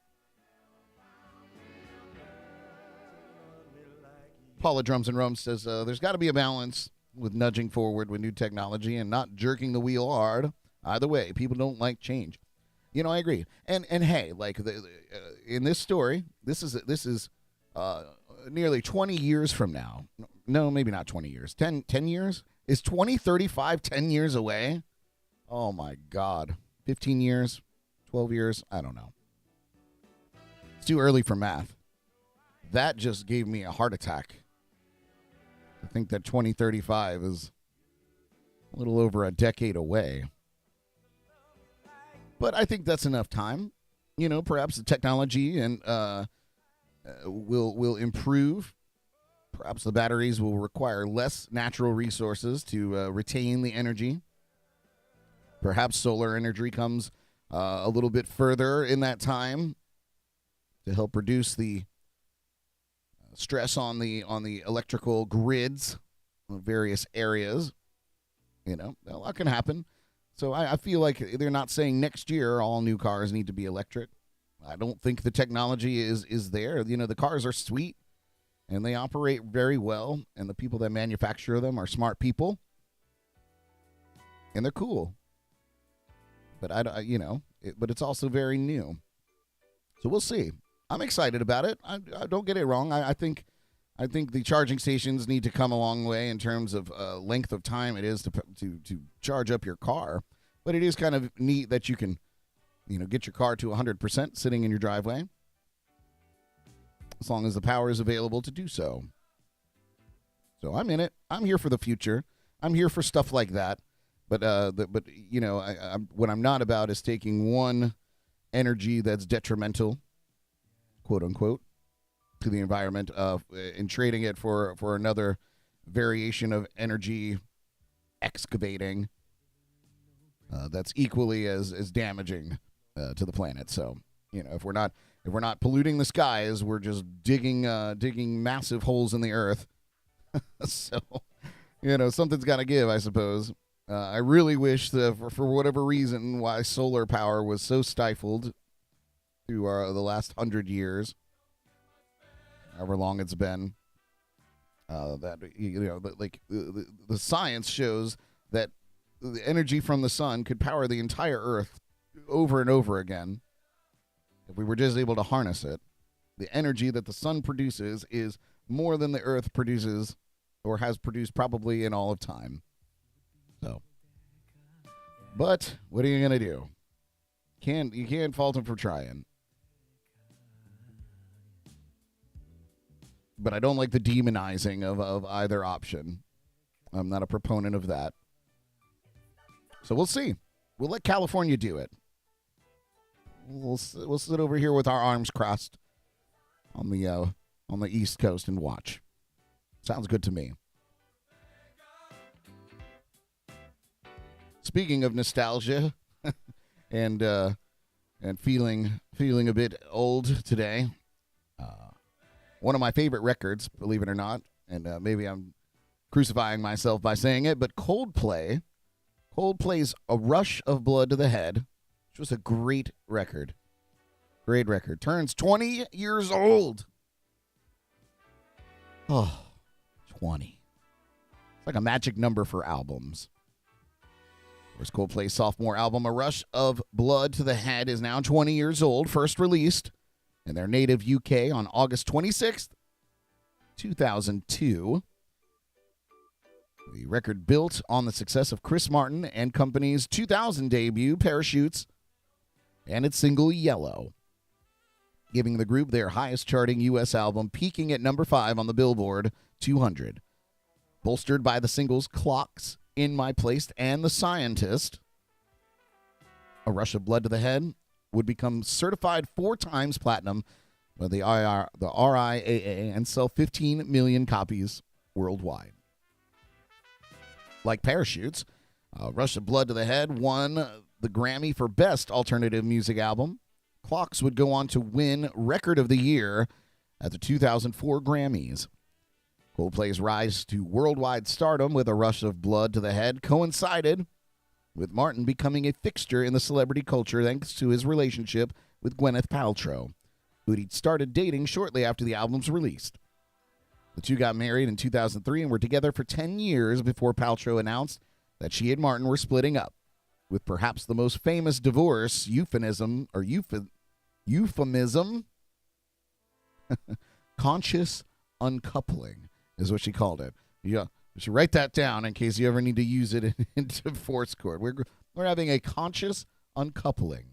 Paula Drums and Rums says there's got to be a balance with nudging forward with new technology and not jerking the wheel hard. Either way, people don't like change. I agree. And hey, like in this story, this is nearly 20 years from now. No, maybe not 20 years. 10 years? Is 2035 10 years away? Oh my God. 15 years? 12 years? I don't know. It's too early for math. That just gave me a heart attack. I think that 2035 is a little over a decade away. But I think that's enough time. Perhaps the technology and will improve. Perhaps the batteries will require less natural resources to retain the energy. Perhaps solar energy comes a little bit further in that time to help reduce the stress on the electrical grids of various areas. A lot can happen. So I feel like they're not saying next year all new cars need to be electric. I don't think the technology is there. The cars are sweet, and they operate very well, and the people that manufacture them are smart people, and they're cool. But but it's also very new. So we'll see. I'm excited about it. I don't get it wrong. I think the charging stations need to come a long way in terms of length of time it is to charge up your car. But it is kind of neat that you can, get your car to 100% sitting in your driveway, as long as the power is available to do so. So I'm in it. I'm here for the future. I'm here for stuff like that. But what I'm not about is taking one energy that's detrimental, quote unquote, to the environment and trading it for another variation of energy excavating that's equally as damaging to the planet. So, if we're not polluting the skies, we're just digging massive holes in the earth. So, something's got to give, I suppose. I really wish that for whatever reason why solar power was so stifled through the last 100 years, however long it's been, that the science shows that the energy from the sun could power the entire earth over and over again if we were just able to harness it. The energy that the sun produces is more than the earth produces or has produced probably in all of time. So, but what are you going to do? You can't fault him for trying. but I don't like the demonizing of either option. I'm not a proponent of that. So we'll see. We'll let California do it. We'll sit over here with our arms crossed on the East Coast and watch. Sounds good to me. Speaking of nostalgia and feeling a bit old today, one of my favorite records, believe it or not, and maybe I'm crucifying myself by saying it, but Coldplay's A Rush of Blood to the Head, which was a great record. Great record. Turns 20 years old. Oh, 20. It's like a magic number for albums. Of course, Coldplay's sophomore album, A Rush of Blood to the Head, is now 20 years old, first released in their native UK on August 26th, 2002. The record built on the success of Chris Martin and Company's 2000 debut, Parachutes, and its single, Yellow, giving the group their highest charting U.S. album, peaking at number 5 on the Billboard 200. Bolstered by the singles Clocks, In My Place, and The Scientist, A Rush of Blood to the Head would become certified 4 times platinum by the RIAA and sell 15 million copies worldwide. Like Parachutes, Rush of Blood to the Head won the Grammy for Best Alternative Music Album. Clocks would go on to win Record of the Year at the 2004 Grammys. Coldplay's rise to worldwide stardom with A Rush of Blood to the Head coincided with Martin becoming a fixture in the celebrity culture thanks to his relationship with Gwyneth Paltrow, who he'd started dating shortly after the album's released. The two got married in 2003 and were together for 10 years before Paltrow announced that she and Martin were splitting up, with perhaps the most famous divorce euphemism, conscious uncoupling is what she called it. Yeah, you should write that down in case you ever need to use it in divorce court. We're having a conscious uncoupling.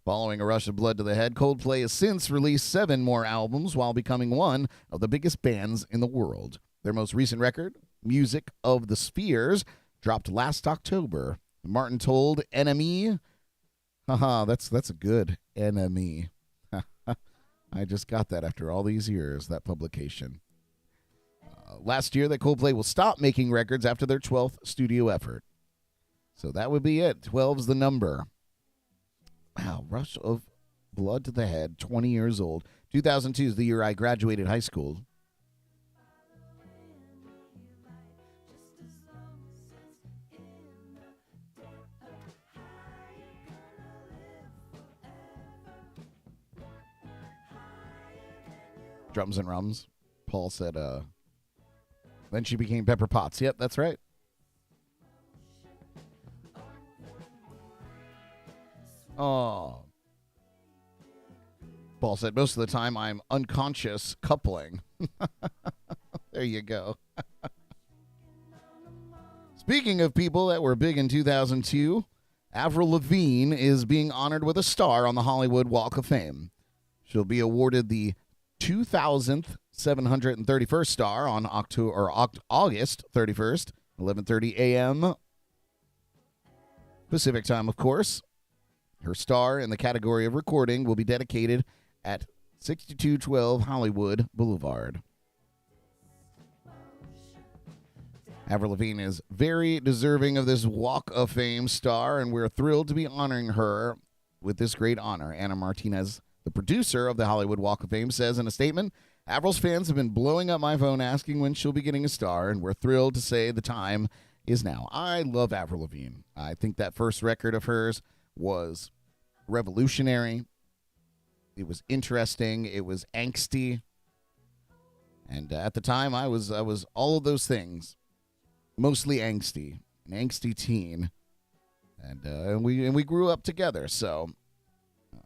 Following A Rush of Blood to the Head, Coldplay has since released 7 more albums while becoming one of the biggest bands in the world. Their most recent record, Music of the Spheres, dropped last October. Martin told NME, that's a good NME. I just got that after all these years, that publication. Last year that Coldplay will stop making records after their 12th studio effort. So that would be it. 12's the number. Wow, Rush of Blood to the Head, 20 years old. 2002 is the year I graduated high school. Drums and Rums. Paul said, then she became Pepper Potts. Yep, that's right. Oh. Paul said, most of the time I'm unconscious coupling. There you go. Speaking of people that were big in 2002, Avril Lavigne is being honored with a star on the Hollywood Walk of Fame. She'll be awarded the 2,731st star on August 31st, 11:30 a.m. Pacific time, of course. Her star in the category of recording will be dedicated at 6212 Hollywood Boulevard. Avril Lavigne is very deserving of this Walk of Fame star, and we're thrilled to be honoring her with this great honor. Anna Martinez, the producer of the Hollywood Walk of Fame, says in a statement, Avril's fans have been blowing up my phone asking when she'll be getting a star, and we're thrilled to say the time is now. I love Avril Lavigne. I think that first record of hers was revolutionary. It was interesting. It was angsty. And at the time, I was all of those things. Mostly angsty. An angsty teen. And we grew up together. So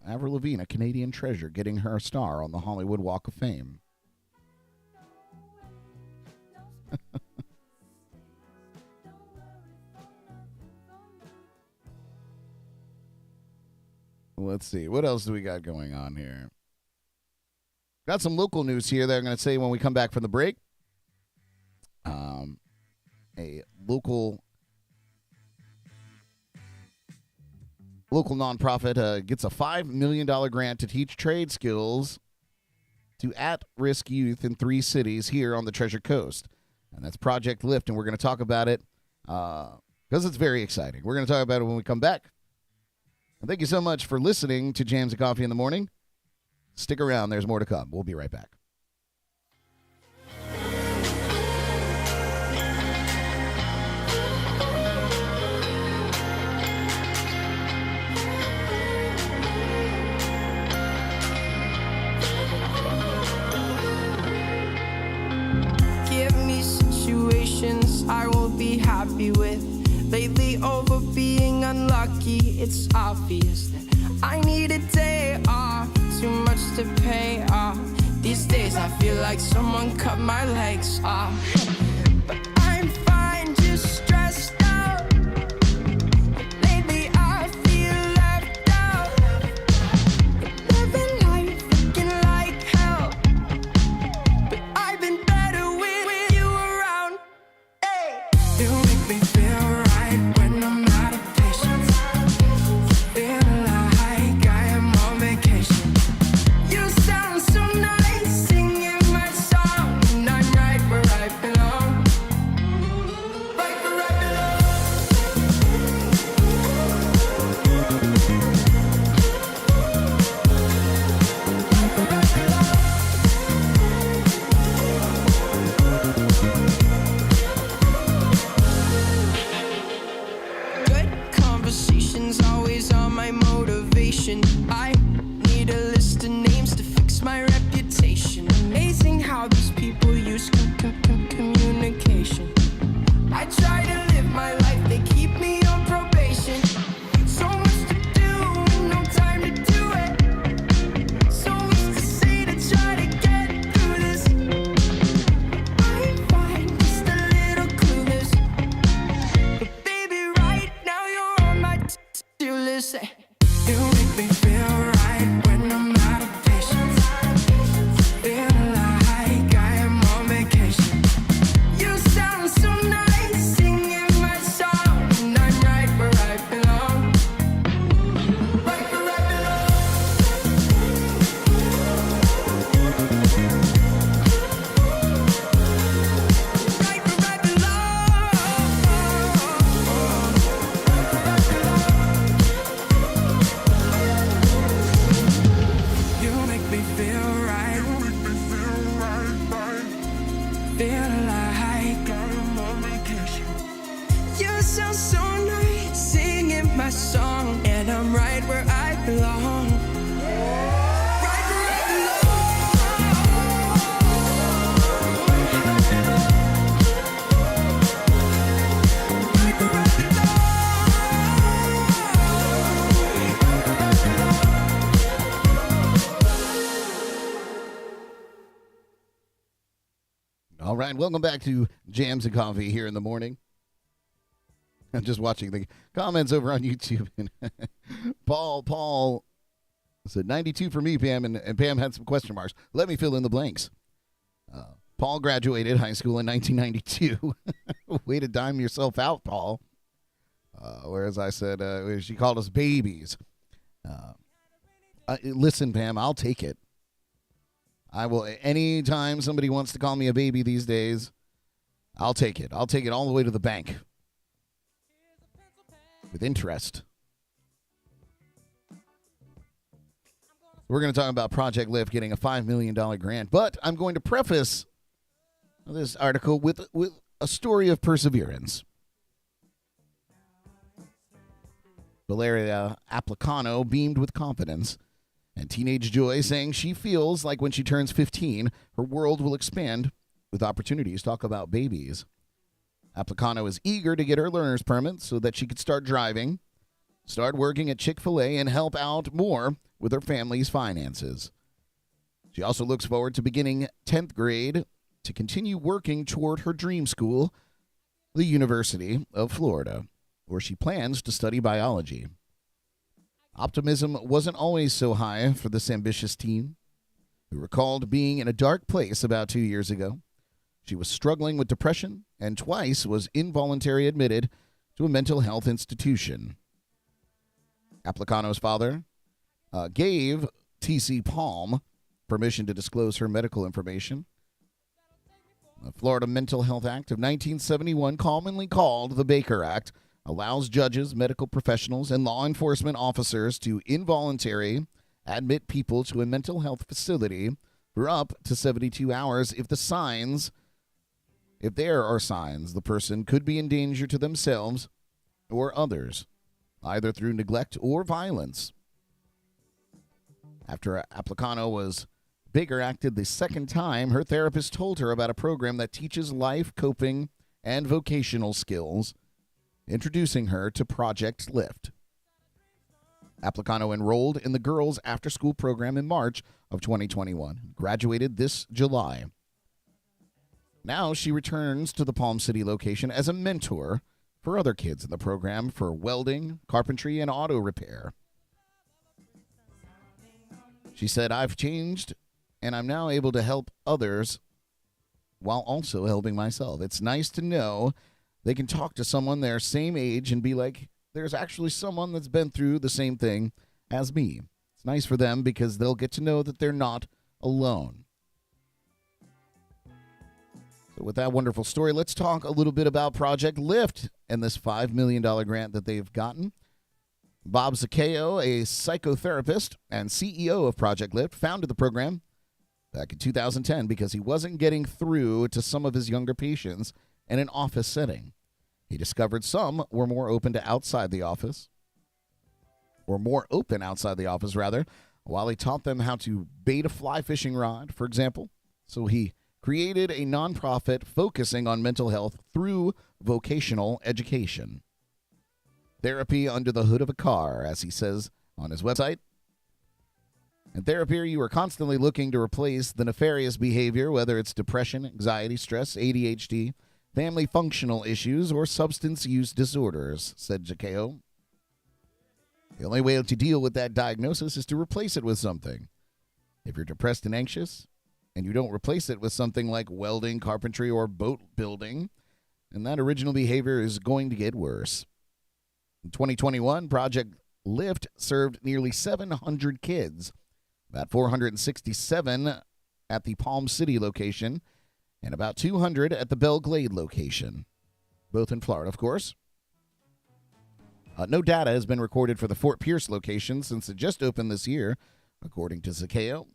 Avril Lavigne, a Canadian treasure, getting her star on the Hollywood Walk of Fame. Let's see. What else do we got going on here? Got some local news here that I'm going to say when we come back from the break. A local nonprofit gets a $5 million grant to teach trade skills to at-risk youth in 3 cities here on the Treasure Coast. And that's Project Lift, and we're going to talk about it because it's very exciting. We're going to talk about it when we come back. And thank you so much for listening to Jams and Coffee in the Morning. Stick around. There's more to come. We'll be right back. I won't be happy with. Lately over being unlucky, it's obvious that I need a day off. Too much to pay off. These days I feel like someone cut my legs off. But I'm fine, just stressed out. Lately I feel left out. Living life looking like hell. But I've been better with you around. You make me feel right when I'm out of patience. Feel like I am on vacation. You sound so nice singing my song, and I'm right where I belong. Right where I belong. Good conversations always on my motivation. I need a list of names to fix my reputation. Amazing how these people use communication. I try to live my life, they keep me on probation. So much to do, no time to do it. So much to say to try to get through this. I'm fine, just a little clueless. But baby, right now you're on my to-do list. You make me feel right when I'm out of patience. Feel like I am on vacation. You sound so nice singing my song, and I'm right where I belong. Right where I belong. Right where I belong. You make me feel right. Feel like I'm on vacation. You sound so nice singing my song, and I'm right where I belong. Right where I belong. Right where I All right, welcome back to Jams and Coffee here in the morning. I'm just watching the comments over on YouTube. And Paul said 92 for me, Pam, and Pam had some question marks. Let me fill in the blanks. Paul graduated high school in 1992. Way to dime yourself out, Paul. Whereas I said she called us babies. Listen, Pam, I'll take it. I will, anytime somebody wants to call me a baby these days, I'll take it. I'll take it all the way to the bank. With interest. We're going to talk about Project Lift getting a $5 million grant, but I'm going to preface this article with a story of perseverance. Valeria Aplicano beamed with confidence and teenage joy, saying she feels like when she turns 15, her world will expand with opportunities to talk about babies. Aplicano is eager to get her learner's permit so that she could start driving, start working at Chick-fil-A, and help out more with her family's finances. She also looks forward to beginning 10th grade to continue working toward her dream school, the University of Florida, where she plans to study biology. Optimism wasn't always so high for this ambitious teen. who recalled being in a dark place about 2 years ago. She was struggling with depression and twice was involuntarily admitted to a mental health institution. Aplicano's father gave T.C. Palm permission to disclose her medical information. The Florida Mental Health Act of 1971, commonly called the Baker Act, allows judges, medical professionals, and law enforcement officers to involuntarily admit people to a mental health facility for up to 72 hours if there are signs the person could be in danger to themselves or others, either through neglect or violence. After Aplicano was Baker acted the second time, her therapist told her about a program that teaches life, coping, and vocational skills, introducing her to Project Lift. Aplicano enrolled in the girls' after-school program in March of 2021, graduated this July. Now she returns to the Palm City location as a mentor for other kids in the program for welding, carpentry, and auto repair. She said, "I've changed, and I'm now able to help others while also helping myself. It's nice to know they can talk to someone their same age and be like, there's actually someone that's been through the same thing as me. It's nice for them because they'll get to know that they're not alone." So with that wonderful story, let's talk a little bit about Project Lift and this $5 million grant that they've gotten. Bob Zaccheo, a psychotherapist and CEO of Project Lift, founded the program back in 2010 because he wasn't getting through to some of his younger patients in an office setting. He discovered some were more open outside the office, while he taught them how to bait a fly fishing rod, for example. So he created a nonprofit focusing on mental health through vocational education. Therapy under the hood of a car, as he says on his website. In therapy, you are constantly looking to replace the nefarious behavior, whether it's depression, anxiety, stress, ADHD, family functional issues, or substance use disorders, said Zaccheo. The only way to deal with that diagnosis is to replace it with something. If you're depressed and anxious, and you don't replace it with something like welding, carpentry, or boat building, then that original behavior is going to get worse. In 2021, Project Lift served nearly 700 kids, about 467 at the Palm City location, and about 200 at the Belle Glade location, both in Florida, of course. No data has been recorded for the Fort Pierce location since it just opened this year, according to Zaccheo.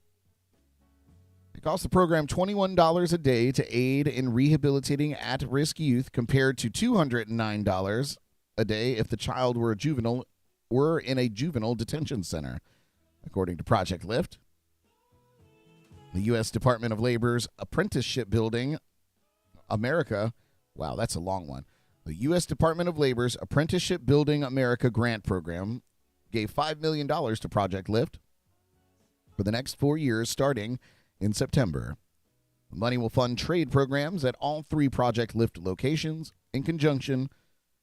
It costs the program $21 a day to aid in rehabilitating at-risk youth, compared to $209 a day if the child were in a juvenile detention center, according to Project Lift. The U.S. Department of Labor's Apprenticeship Building America, wow, that's a long one. The U.S. Department of Labor's Apprenticeship Building America grant program gave $5 million to Project Lift for the next 4 years, starting in September. The money will fund trade programs at all 3 Project Lift locations in conjunction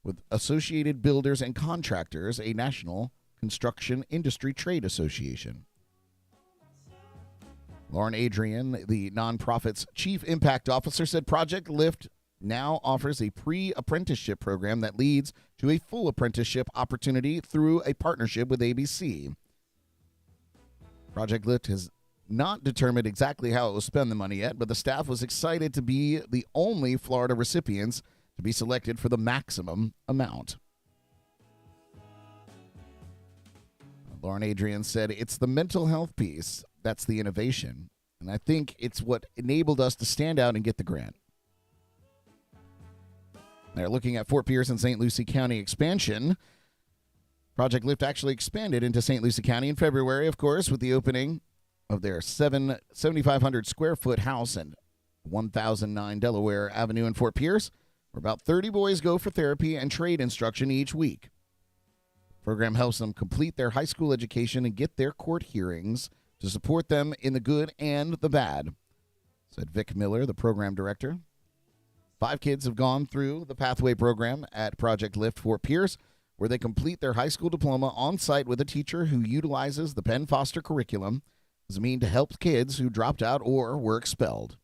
with Associated Builders and Contractors, a national construction industry trade association. Lauren Adrian, the nonprofit's chief impact officer, said Project Lift now offers a pre-apprenticeship program that leads to a full apprenticeship opportunity through a partnership with ABC. Project Lift has not determined exactly how it will spend the money yet, but the staff was excited to be the only Florida recipients to be selected for the maximum amount. Lauren Adrian said, "It's the mental health piece that's the innovation, and I think it's what enabled us to stand out and get the grant." They're looking at Fort Pierce and St. Lucie County expansion. Project Lift actually expanded into St. Lucie County in February, of course, with the opening of their 7,500 square foot house and 1009 Delaware Avenue in Fort Pierce, where about 30 boys go for therapy and trade instruction each week. The program helps them complete their high school education and get their court hearings to support them in the good and the bad, said Vic Miller, the program director. 5 kids have gone through the Pathway program at Project Lift Fort Pierce, where they complete their high school diploma on site with a teacher who utilizes the Penn Foster curriculum as a mean to help kids who dropped out or were expelled.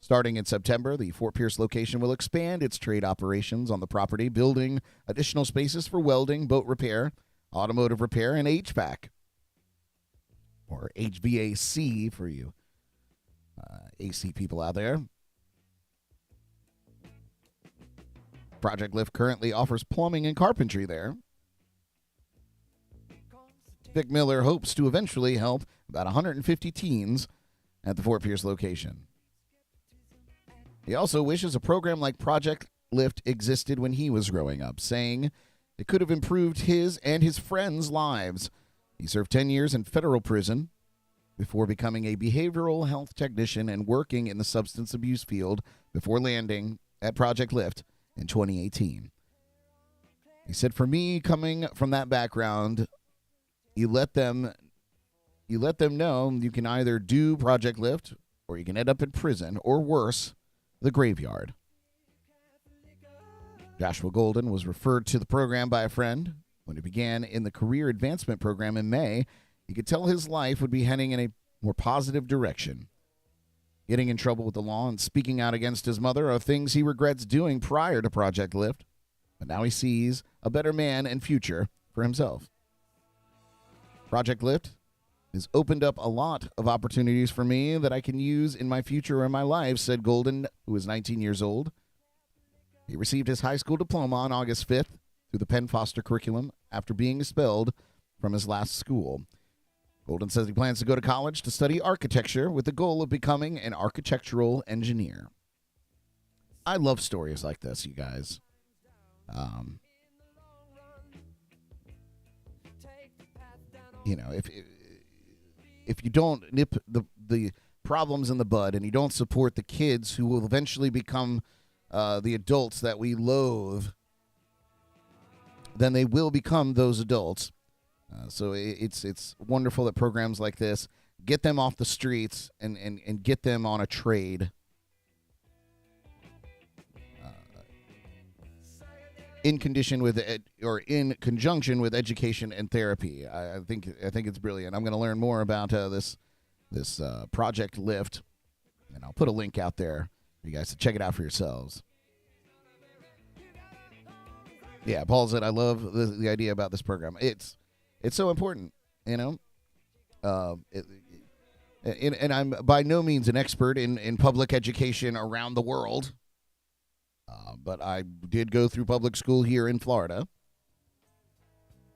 Starting in September, the Fort Pierce location will expand its trade operations on the property, building additional spaces for welding, boat repair, automotive repair, and HVAC, or HVAC for you AC people out there. Project Lift currently offers plumbing and carpentry there. Vic Miller hopes to eventually help about 150 teens at the Fort Pierce location. He also wishes a program like Project Lift existed when he was growing up, saying it could have improved his and his friends' lives. He served 10 years in federal prison before becoming a behavioral health technician and working in the substance abuse field before landing at Project Lift in 2018. He said, for me, coming from that background, you let them know you can either do Project Lift or you can end up in prison, or worse, the graveyard. Joshua Golden was referred to the program by a friend. When he began in the Career Advancement Program in May, he could tell his life would be heading in a more positive direction. Getting in trouble with the law and speaking out against his mother are things he regrets doing prior to Project Lift, but now he sees a better man and future for himself. Project Lift has opened up a lot of opportunities for me that I can use in my future or my life, said Golden, who is 19 years old. He received his high school diploma on August 5th through the Penn Foster curriculum after being expelled from his last school. Golden says he plans to go to college to study architecture with the goal of becoming an architectural engineer. I love stories like this, you guys. If you don't nip the problems in the bud and you don't support the kids who will eventually become the adults that we loathe, then they will become those adults. So it's wonderful that programs like this get them off the streets and get them on a trade. In conjunction with education and therapy. I think it's brilliant. I'm going to learn more about this Project Lift, and I'll put a link out there for you guys to check it out for yourselves. Yeah, Paul said, I love the idea about this program. It's so important, you know. And I'm by no means an expert in public education around the world. But I did go through public school here in Florida.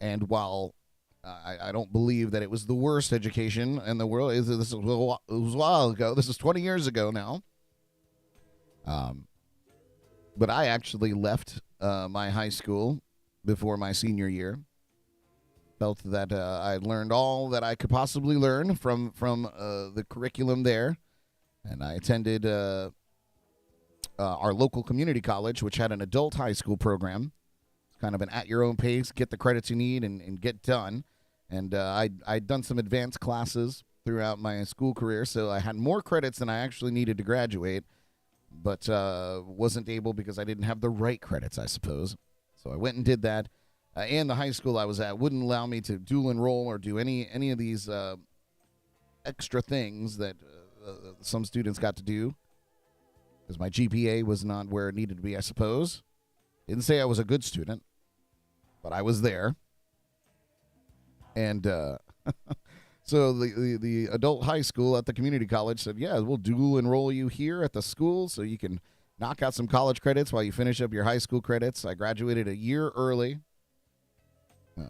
And while I don't believe that it was the worst education in the world, it was a while ago. This is 20 years ago now. But I actually left my high school before my senior year. Felt that I learned all that I could possibly learn from the curriculum there. And I attended our local community college, which had an adult high school program. It's kind of an at-your-own pace, get the credits you need, and get done. And I'd done some advanced classes throughout my school career, so I had more credits than I actually needed to graduate, but wasn't able because I didn't have the right credits, I suppose. So I went and did that. And the high school I was at wouldn't allow me to dual enroll or do any of these extra things that some students got to do, because my GPA was not where it needed to be, I suppose. Didn't say I was a good student, but I was there. And so the adult high school at the community college said, yeah, we'll dual enroll you here at the school so you can knock out some college credits while you finish up your high school credits. I graduated a year early,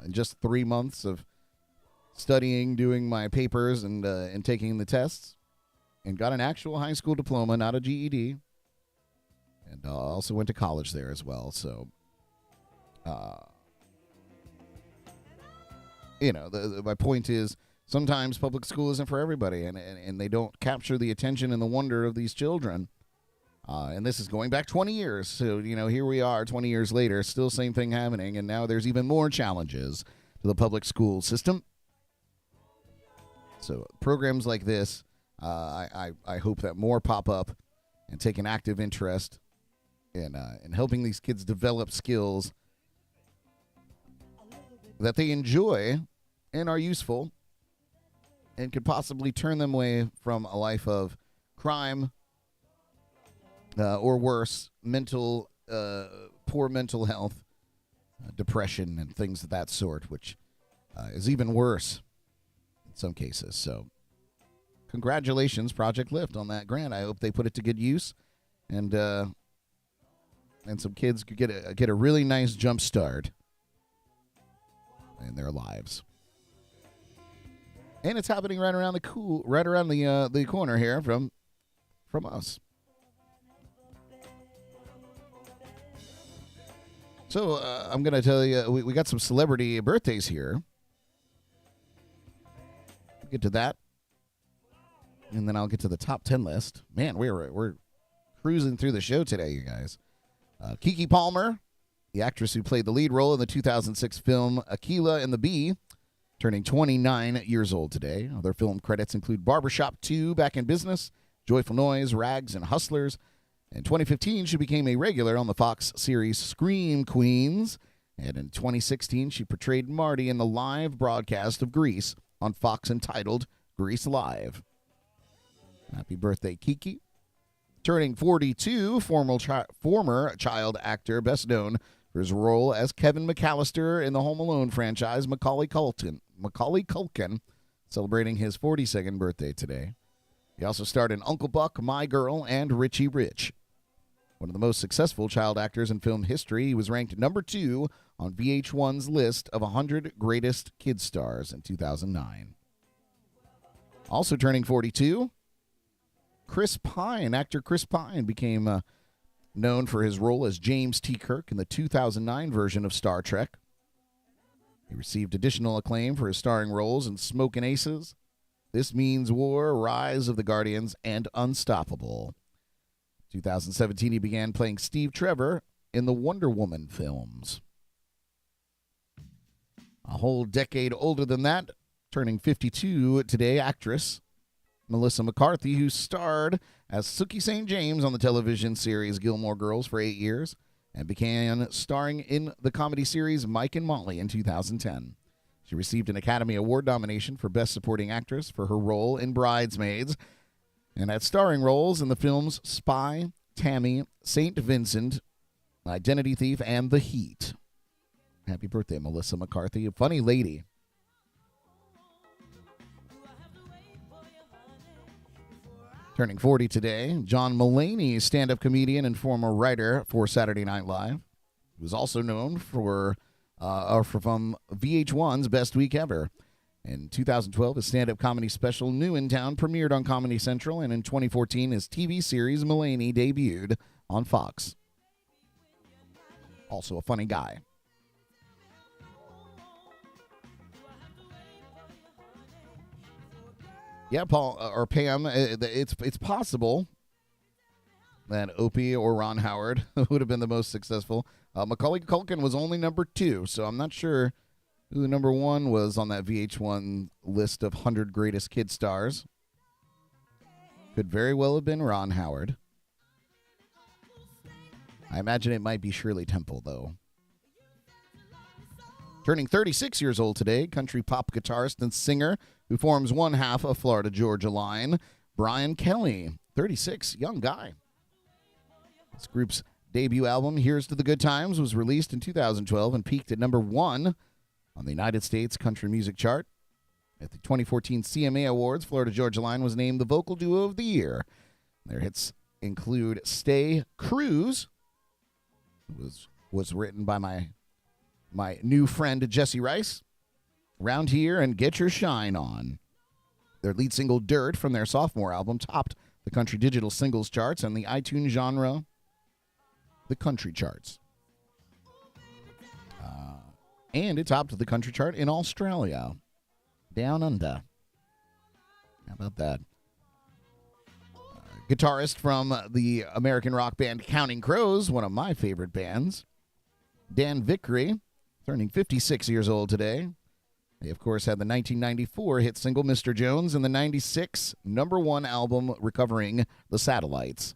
in just 3 months of studying, doing my papers, and taking the tests. And got an actual high school diploma, not a GED. And also went to college there as well. So, my point is, sometimes public school isn't for everybody, and they don't capture the attention and the wonder of these children. And this is going back 20 years. So, here we are 20 years later, still same thing happening, and now there's even more challenges to the public school system. So, programs like this, I hope that more pop up and take an active interest in helping these kids develop skills that they enjoy and are useful and could possibly turn them away from a life of crime or worse, poor mental health, depression, and things of that sort, which is even worse in some cases. So congratulations, Project Lift, on that grant. I hope they put it to good use, and some kids could get a really nice jump start in their lives. And it's happening right around the corner here from us. So I'm going to tell you, we got some celebrity birthdays here. We'll get to that, and then I'll get to the top 10 list. Man, we're cruising through the show today, you guys. Keke Palmer, the actress who played the lead role in the 2006 film Akeelah and the Bee, turning 29 years old today. Other film credits include Barbershop 2, Back in Business, Joyful Noise, Rags, and Hustlers. In 2015, she became a regular on the Fox series Scream Queens. And in 2016, she portrayed Marty in the live broadcast of Grease on Fox entitled Grease Live. Happy birthday, Keke. Turning 42, former child actor, best known for his role as Kevin McAllister in the Home Alone franchise, Macaulay Culkin, celebrating his 42nd birthday today. He also starred in Uncle Buck, My Girl, and Richie Rich. One of the most successful child actors in film history, he was ranked number 2 on VH1's list of 100 greatest kid stars in 2009. Also turning 42, Chris Pine. Actor Chris Pine became known for his role as James T. Kirk in the 2009 version of Star Trek. He received additional acclaim for his starring roles in Smokin' Aces, This Means War, Rise of the Guardians, and Unstoppable. 2017, he began playing Steve Trevor in the Wonder Woman films. A whole decade older than that, turning 52 today, actress Melissa McCarthy, who starred as Sookie St. James on the television series Gilmore Girls for 8 years and began starring in the comedy series Mike and Molly in 2010. She received an Academy Award nomination for Best Supporting Actress for her role in Bridesmaids, and had starring roles in the films Spy, Tammy, St. Vincent, Identity Thief, and The Heat. Happy birthday, Melissa McCarthy. A funny lady. Turning 40 today, John Mulaney, stand-up comedian and former writer for Saturday Night Live. He was also known from VH1's Best Week Ever. In 2012, his stand-up comedy special, New in Town, premiered on Comedy Central, and in 2014, his TV series, Mulaney, debuted on Fox. Also a funny guy. Yeah, Paul or Pam, it's possible that Opie or Ron Howard would have been the most successful. Macaulay Culkin was only number 2, so I'm not sure who the number 1 was on that VH1 list of 100 greatest kid stars. Could very well have been Ron Howard. I imagine it might be Shirley Temple, though. Turning 36 years old today, country pop guitarist and singer who forms one half of Florida Georgia Line, Brian Kelly. 36, young guy. This group's debut album, Here's to the Good Times, was released in 2012 and peaked at number 1 on the United States Country Music Chart. At the 2014 CMA Awards, Florida Georgia Line was named the Vocal Duo of the Year. Their hits include Stay Cruise, was written by my new friend Jesse Rice, Round Here, and Get Your Shine On. Their lead single, Dirt, from their sophomore album, topped the country digital singles charts and the iTunes genre, the country charts. And it topped the country chart in Australia, down under. How about that? Guitarist from the American rock band Counting Crows, one of my favorite bands, Dan Vickery, turning 56 years old today. They, of course, had the 1994 hit single Mr. Jones and the 96 number 1 album Recovering the Satellites.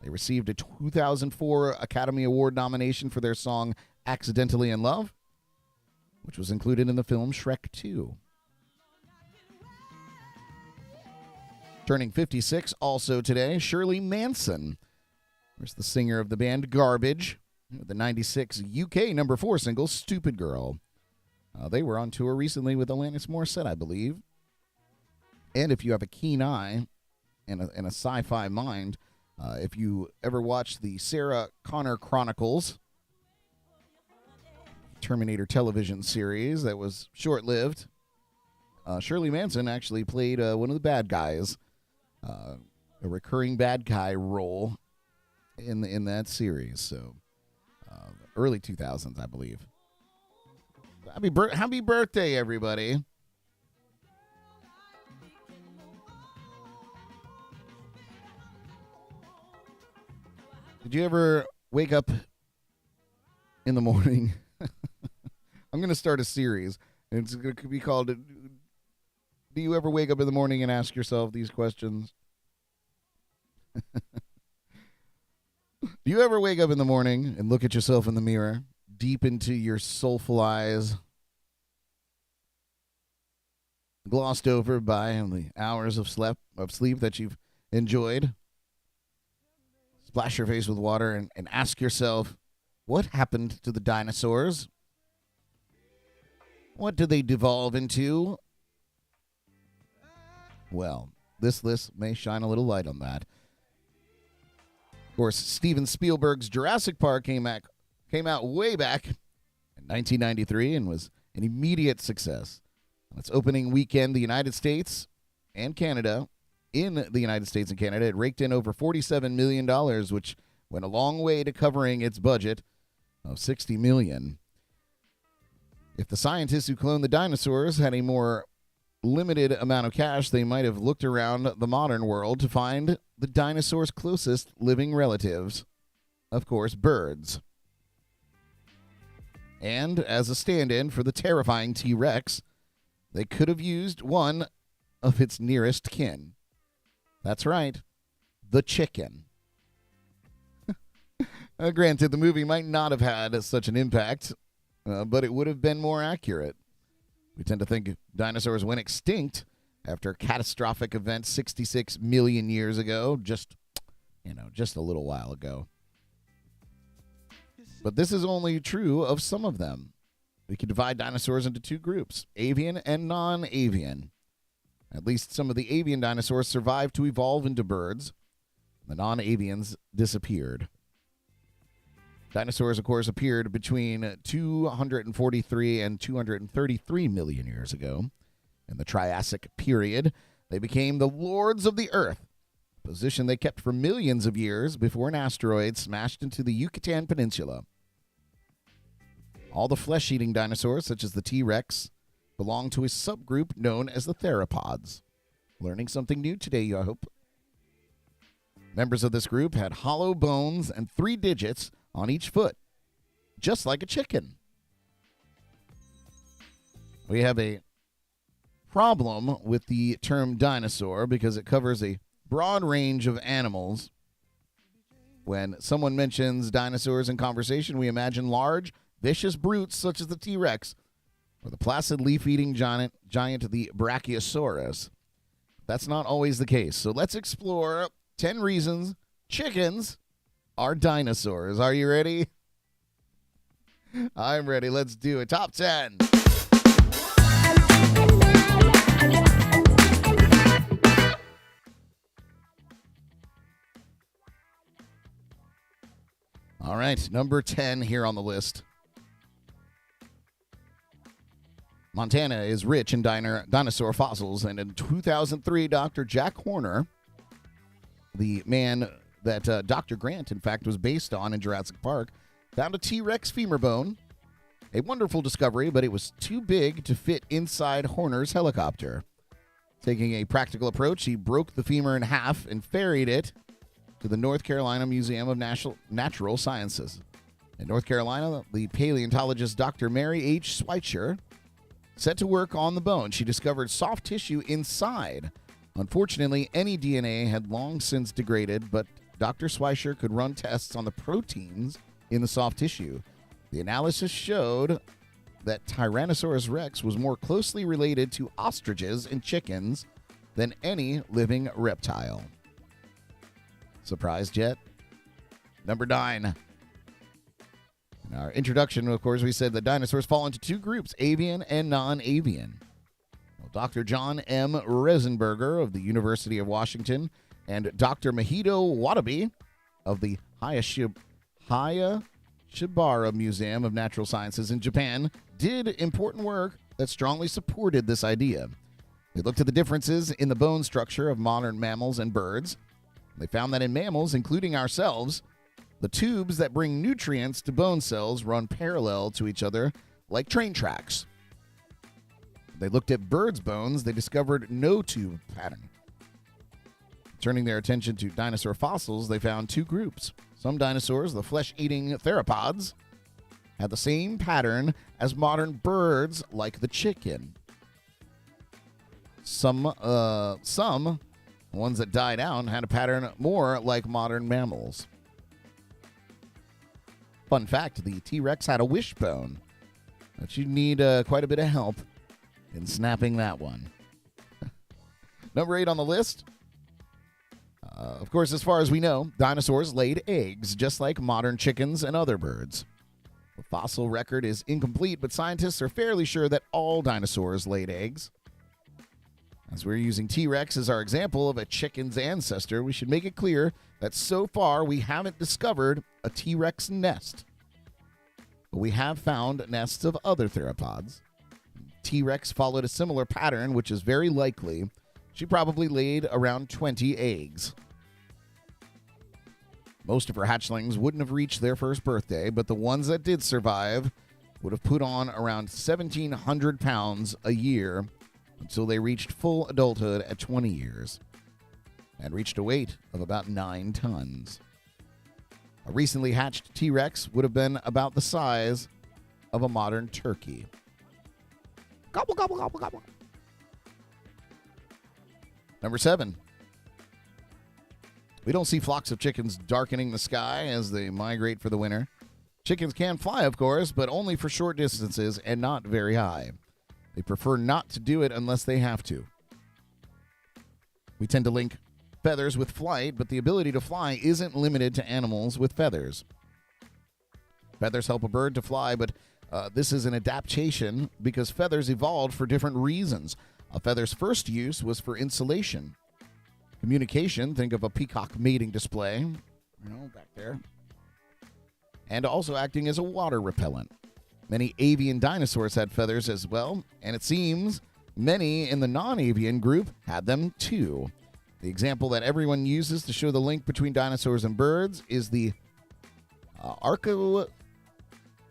They received a 2004 Academy Award nomination for their song Accidentally in Love, which was included in the film Shrek 2. Turning 56 also today, Shirley Manson. There's the singer of the band Garbage, with the 96 UK number 4 single, Stupid Girl. They were on tour recently with Alanis Morissette, I believe. And if you have a keen eye and a sci-fi mind, if you ever watched the Sarah Connor Chronicles Terminator television series that was short-lived, Shirley Manson actually played one of the bad guys, a recurring bad guy role in that series. So early 2000s, I believe. Happy birthday, everybody. Did you ever wake up in the morning? I'm going to start a series. And it's going to be called, Do you ever wake up in the morning and ask yourself these questions? Do you ever wake up in the morning and look at yourself in the mirror, deep into your soulful eyes, glossed over by the hours of sleep that you've enjoyed? Splash your face with water and ask yourself, what happened to the dinosaurs? What did they devolve into? Well, this list may shine a little light on that. Of course, Steven Spielberg's Jurassic Park came out way back in 1993 and was an immediate success. On its opening weekend, the United States and Canada, in the United States and Canada, it raked in over $47 million, which went a long way to covering its budget of $60 million. If the scientists who cloned the dinosaurs had a more limited amount of cash, they might have looked around the modern world to find the dinosaurs' closest living relatives. Of course, birds. And as a stand-in for the terrifying T-Rex, they could have used one of its nearest kin. That's right, the chicken. Granted, the movie might not have had such an impact, but it would have been more accurate. We tend to think dinosaurs went extinct after a catastrophic event 66 million years ago, just a little while ago. But this is only true of some of them. We could divide dinosaurs into two groups, avian and non-avian. At least some of the avian dinosaurs survived to evolve into birds. The non-avians disappeared. Dinosaurs, of course, appeared between 243 and 233 million years ago. In the Triassic period, they became the lords of the earth, a position they kept for millions of years before an asteroid smashed into the Yucatan Peninsula. All the flesh-eating dinosaurs, such as the T-Rex, belong to a subgroup known as the theropods. Learning something new today, I hope. Members of this group had hollow bones and 3 digits on each foot, just like a chicken. We have a problem with the term dinosaur because it covers a broad range of animals. When someone mentions dinosaurs in conversation, we imagine large, vicious brutes such as the T-Rex or the placid leaf-eating giant, the Brachiosaurus. That's not always the case. So let's explore 10 reasons chickens are dinosaurs. Are you ready? I'm ready. Let's do it. Top 10. All right, number 10 here on the list. Montana is rich in dinosaur fossils, and in 2003, Dr. Jack Horner, the man that Dr. Grant, in fact, was based on in Jurassic Park, found a T-Rex femur bone. A wonderful discovery, but it was too big to fit inside Horner's helicopter. Taking a practical approach, he broke the femur in half and ferried it to the North Carolina Museum of Natural Sciences. In North Carolina, the paleontologist Dr. Mary H. Schweitzer set to work on the bone. She discovered soft tissue inside. Unfortunately, any DNA had long since degraded, but Dr. Schweitzer could run tests on the proteins in the soft tissue. The analysis showed that Tyrannosaurus rex was more closely related to ostriches and chickens than any living reptile. Surprised yet? Number 9. In our introduction, of course, we said that dinosaurs fall into two groups, avian and non-avian. Well, Dr. John M. Reisenberger of the University of Washington and Dr. Mahito Watabe of the Hayashibara Museum of Natural Sciences in Japan did important work that strongly supported this idea. They looked at the differences in the bone structure of modern mammals and birds. They found that in mammals, including ourselves, the tubes that bring nutrients to bone cells run parallel to each other like train tracks. They looked at birds' bones. They discovered no tube pattern. Turning their attention to dinosaur fossils, they found two groups. Some dinosaurs, the flesh-eating theropods, had the same pattern as modern birds like the chicken. Some ones that died out, had a pattern more like modern mammals. Fun fact, the T-Rex had a wishbone, but you need quite a bit of help in snapping that one. Number 8 on the list. Of course, as far as we know, dinosaurs laid eggs, just like modern chickens and other birds. The fossil record is incomplete, but scientists are fairly sure that all dinosaurs laid eggs. As we're using T-Rex as our example of a chicken's ancestor, we should make it clear that so far we haven't discovered a T-Rex nest. But we have found nests of other theropods. T-Rex followed a similar pattern, which is very likely. She probably laid around 20 eggs. Most of her hatchlings wouldn't have reached their first birthday, but the ones that did survive would have put on around 1,700 pounds a year until they reached full adulthood at 20 years and reached a weight of about 9 tons. A recently hatched T-Rex would have been about the size of a modern turkey. Gobble, gobble, gobble, gobble. Number 7. We don't see flocks of chickens darkening the sky as they migrate for the winter. Chickens can fly, of course, but only for short distances and not very high. They prefer not to do it unless they have to. We tend to link feathers with flight, but the ability to fly isn't limited to animals with feathers. Feathers help a bird to fly, but this is an adaptation because feathers evolved for different reasons. A feather's first use was for insulation. Communication, think of a peacock mating display, back there. And also acting as a water repellent. Many avian dinosaurs had feathers as well, and it seems many in the non-avian group had them too. The example that everyone uses to show the link between dinosaurs and birds is the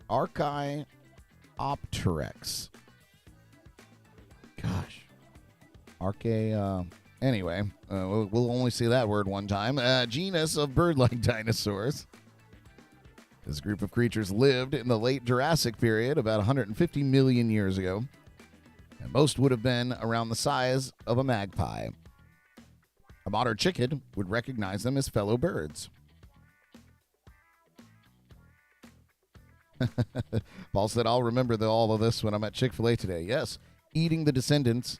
Archaeopteryx. Gosh. Anyway, we'll only say that word one time. Genus of bird-like dinosaurs. This group of creatures lived in the late Jurassic period, about 150 million years ago. And most would have been around the size of a magpie. A modern chicken would recognize them as fellow birds. Paul said, I'll remember all of this when I'm at Chick-fil-A today. Yes, eating the descendants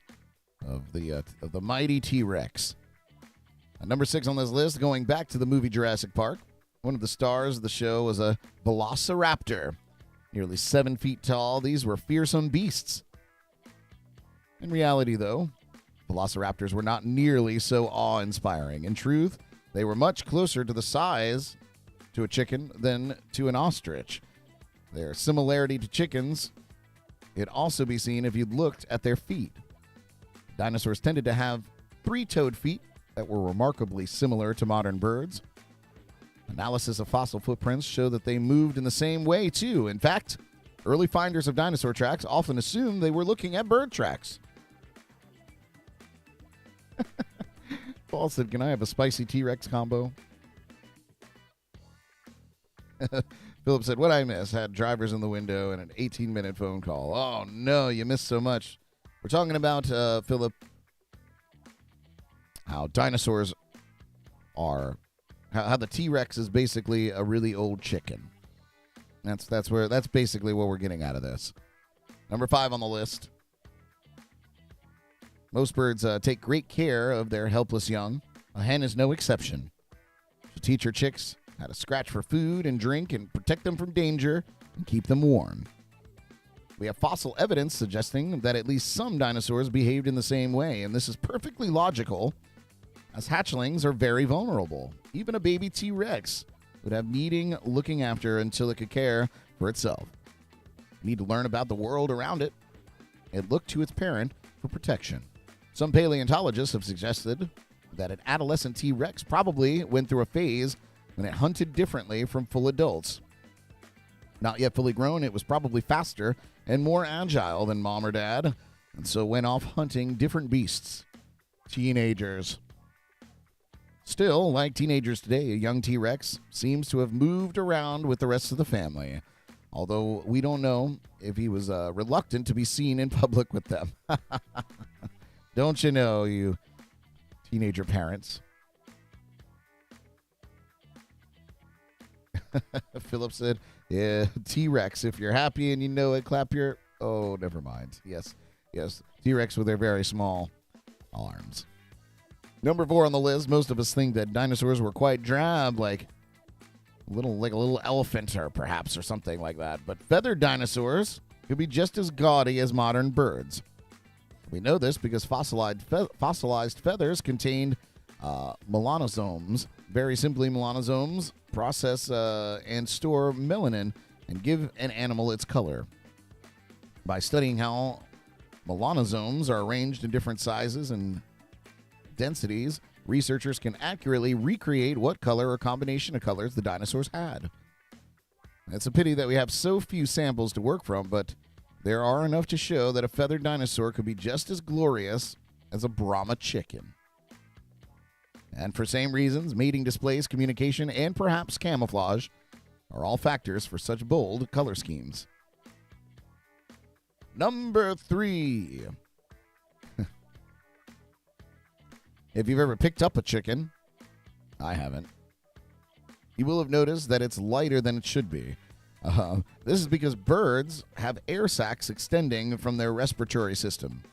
of the mighty T-Rex. Number 6 on this list, going back to the movie Jurassic Park, one of the stars of the show was a velociraptor. Nearly 7 feet tall, these were fearsome beasts. In reality, though, velociraptors were not nearly so awe-inspiring. In truth, they were much closer to the size to a chicken than to an ostrich. Their similarity to chickens could also be seen if you looked at their feet. Dinosaurs tended to have 3-toed feet that were remarkably similar to modern birds. Analysis of fossil footprints show that they moved in the same way, too. In fact, early finders of dinosaur tracks often assumed they were looking at bird tracks. Paul said, can I have a spicy T-Rex combo? Philip said, what I miss? Had drivers in the window and an 18-minute phone call. Oh, no, you missed so much. We're talking about, Philip, how dinosaurs are, how the T-Rex is basically a really old chicken. That's basically what we're getting out of this. Number 5 on the list. Most birds take great care of their helpless young. A hen is no exception. She'll teach her chicks how to scratch for food and drink and protect them from danger and keep them warm. We have fossil evidence suggesting that at least some dinosaurs behaved in the same way, and this is perfectly logical, as hatchlings are very vulnerable. Even a baby T-Rex would have needing looking after until it could care for itself. You need to learn about the world around it and look to its parent for protection. Some paleontologists have suggested that an adolescent T-Rex probably went through a phase when it hunted differently from full adults. Not yet fully grown, it was probably faster and more agile than mom or dad, and so went off hunting different beasts. Teenagers. Still, like teenagers today, a young T-Rex seems to have moved around with the rest of the family, although we don't know if he was reluctant to be seen in public with them. Don't you know, you teenager parents? Philip said, yeah, T-Rex, if you're happy and you know it, clap your... Oh, never mind. Yes, T-Rex with their very small arms. Number 4 on the list, most of us think that dinosaurs were quite drab, like a little elephant or perhaps or something like that. But feathered dinosaurs could be just as gaudy as modern birds. We know this because fossilized feathers contained melanosomes. Very simply, melanosomes process and store melanin and give an animal its color. By studying how melanosomes are arranged in different sizes and densities, researchers can accurately recreate what color or combination of colors the dinosaurs had. It's a pity that we have so few samples to work from, but there are enough to show that a feathered dinosaur could be just as glorious as a Brahma chicken. And for same reasons, mating displays, communication, and perhaps camouflage are all factors for such bold color schemes. Number 3. If you've ever picked up a chicken, I haven't, you will have noticed that it's lighter than it should be. This is because birds have air sacs extending from their respiratory system.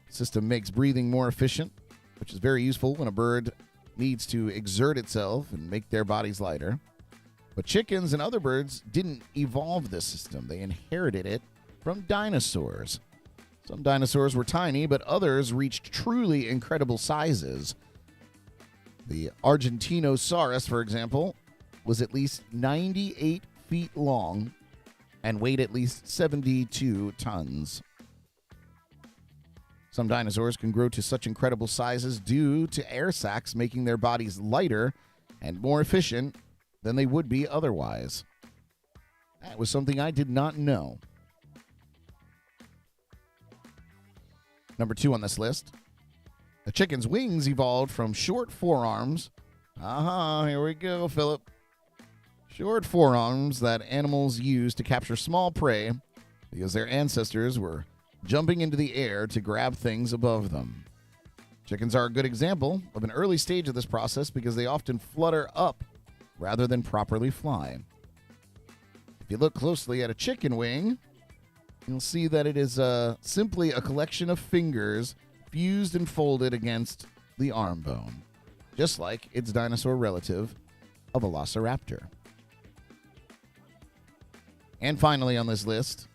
The system makes breathing more efficient, which is very useful when a bird needs to exert itself and make their bodies lighter. But chickens and other birds didn't evolve this system. They inherited it from dinosaurs. Some dinosaurs were tiny, but others reached truly incredible sizes. The Argentinosaurus, for example, was at least 98 feet long and weighed at least 72 tons. Some dinosaurs can grow to such incredible sizes due to air sacs making their bodies lighter and more efficient than they would be otherwise. That was something I did not know. Number 2 on this list. The chicken's wings evolved from short forearms. Here we go, Philip. Short forearms that animals use to capture small prey because their ancestors were jumping into the air to grab things above them. Chickens are a good example of an early stage of this process because they often flutter up rather than properly fly. If you look closely at a chicken wing, you'll see that it is simply a collection of fingers fused and folded against the arm bone, just like its dinosaur relative, a velociraptor. And finally on this list,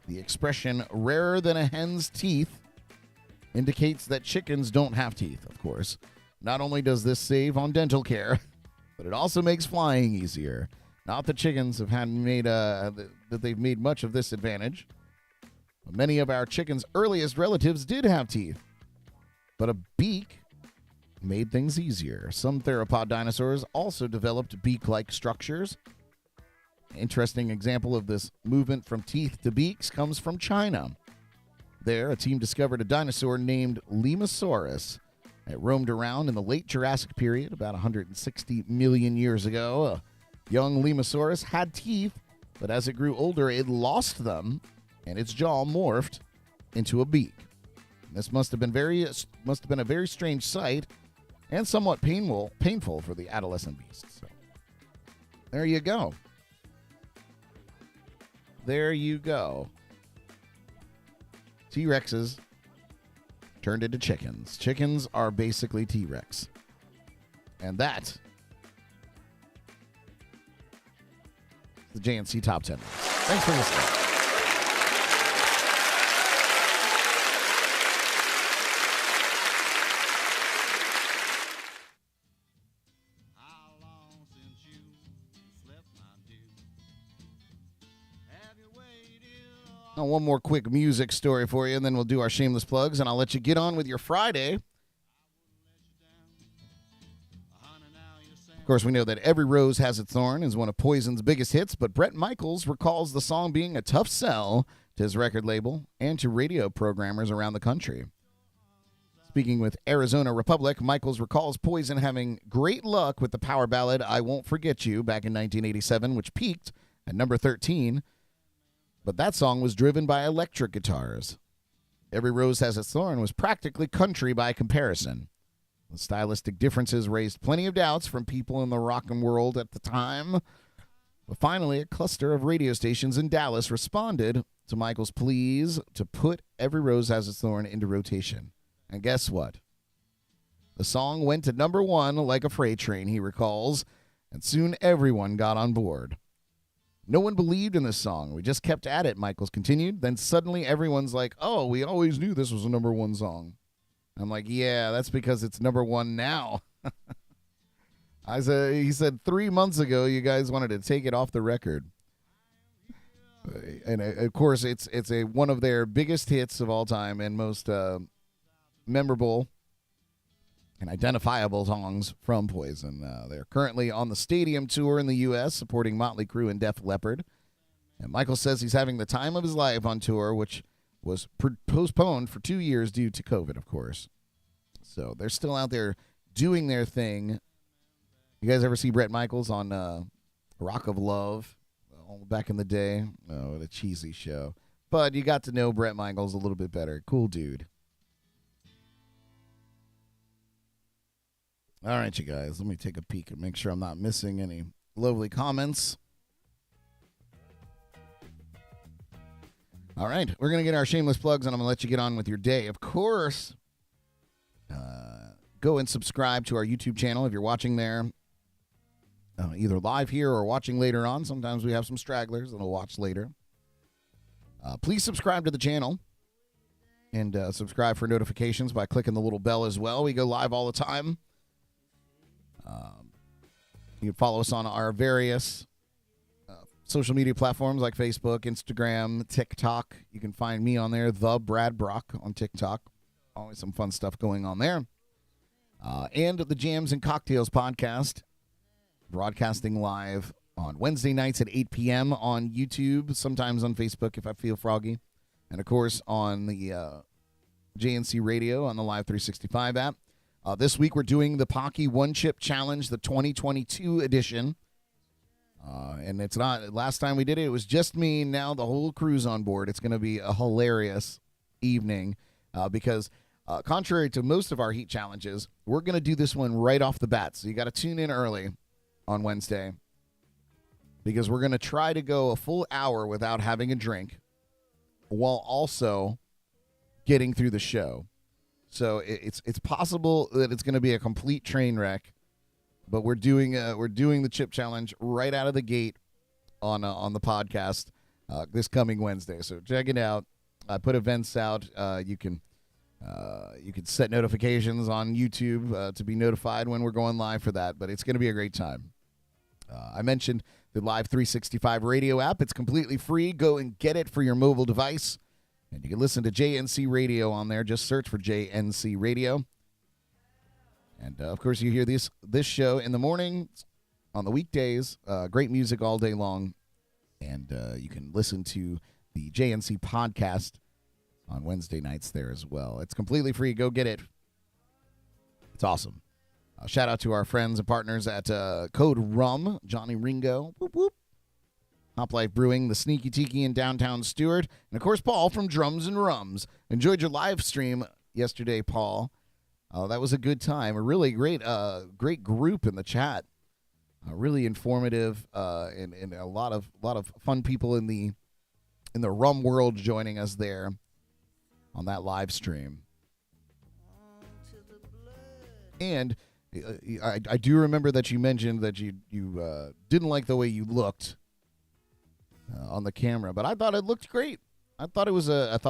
the expression rarer than a hen's teeth indicates that chickens don't have teeth, of course. Not only does this save on dental care, but it also makes flying easier. Not that chickens have that they've made much of this advantage. But many of our chickens' earliest relatives did have teeth, but a beak made things easier. Some theropod dinosaurs also developed beak-like structures. An interesting example of this movement from teeth to beaks comes from China. There, a team discovered a dinosaur named Lemursaurus. It roamed around in the late Jurassic period, about 160 million years ago. Young Lemursaurus had teeth, but as it grew older, it lost them, and its jaw morphed into a beak. This must have been a very strange sight, and somewhat painful for the adolescent beast. So, there you go. There you go. T-Rexes turned into chickens. Chickens are basically T-Rex. And that the JNC Top 10. Thanks for listening. Now, one more quick music story for you, and then we'll do our shameless plugs, and I'll let you get on with your Friday. Of course, we know that Every Rose Has Its Thorn is one of Poison's biggest hits, but Bret Michaels recalls the song being a tough sell to his record label and to radio programmers around the country. Speaking with Arizona Republic, Michaels recalls Poison having great luck with the power ballad I Won't Forget You back in 1987, which peaked at number 13. But that song was driven by electric guitars. Every Rose Has Its Thorn was practically country by comparison. The stylistic differences raised plenty of doubts from people in the rockin' world at the time. But finally, a cluster of radio stations in Dallas responded to Michael's pleas to put Every Rose Has Its Thorn into rotation. And guess what? The song went to number 1 like a freight train, he recalls, and soon everyone got on board. No one believed in this song. We just kept at it, Michaels continued. Then suddenly everyone's like, oh, we always knew this was a number 1 song. I'm like, yeah, that's because it's number 1 now. He said 3 months ago you guys wanted to take it off the record. And of course, it's one of their biggest hits of all time and most memorable and identifiable songs from Poison. They're currently on the stadium tour in the U.S., supporting Motley Crue and Def Leppard. And Michael says he's having the time of his life on tour, which was postponed for 2 years due to COVID, of course. So they're still out there doing their thing. You guys ever see Bret Michaels on Rock of Love back in the day? Oh, what a cheesy show. But you got to know Bret Michaels a little bit better. Cool dude. All right, you guys, let me take a peek and make sure I'm not missing any lovely comments. All right, we're going to get our shameless plugs, and I'm going to let you get on with your day. Of course, go and subscribe to our YouTube channel if you're watching there, either live here or watching later on. Sometimes we have some stragglers that'll watch later. Please subscribe to the channel and subscribe for notifications by clicking the little bell as well. We go live all the time. You can follow us on our various social media platforms like Facebook, Instagram, TikTok. You can find me on there, The Brad Brock on TikTok. Always some fun stuff going on there. And the Jams and Cocktails podcast, broadcasting live on Wednesday nights at 8 p.m. on YouTube, sometimes on Facebook if I feel froggy, and, of course, on the JNC Radio on the Live365 app. This week we're doing the Pocky One Chip Challenge, the 2022 edition. And it's not, last time we did it, it was just me. Now the whole crew's on board. It's going to be a hilarious evening because contrary to most of our heat challenges, we're going to do this one right off the bat. So you got to tune in early on Wednesday because we're going to try to go a full hour without having a drink while also getting through the show. So it's possible that it's going to be a complete train wreck, but we're doing the chip challenge right out of the gate on the podcast this coming Wednesday. So check it out. I put events out. You can set notifications on YouTube to be notified when we're going live for that. But it's going to be a great time. I mentioned the Live365 Radio app. It's completely free. Go and get it for your mobile device. And you can listen to JNC Radio on there. Just search for JNC Radio. And, of course, you hear this show in the morning, on the weekdays. Great music all day long. And you can listen to the JNC podcast on Wednesday nights there as well. It's completely free. Go get it. It's awesome. Shout out to our friends and partners at Code Rum, Johnny Ringo. Whoop, whoop. Hop Life Brewing, the Sneaky Tiki in downtown Stewart, and, of course, Paul from Drums and Rums. Enjoyed your live stream yesterday, Paul. That was a good time. A really great group in the chat. Really informative and a lot of fun people in the rum world joining us there on that live stream. And I do remember that you mentioned that you didn't like the way you looked on the camera, but I thought it looked great. I thought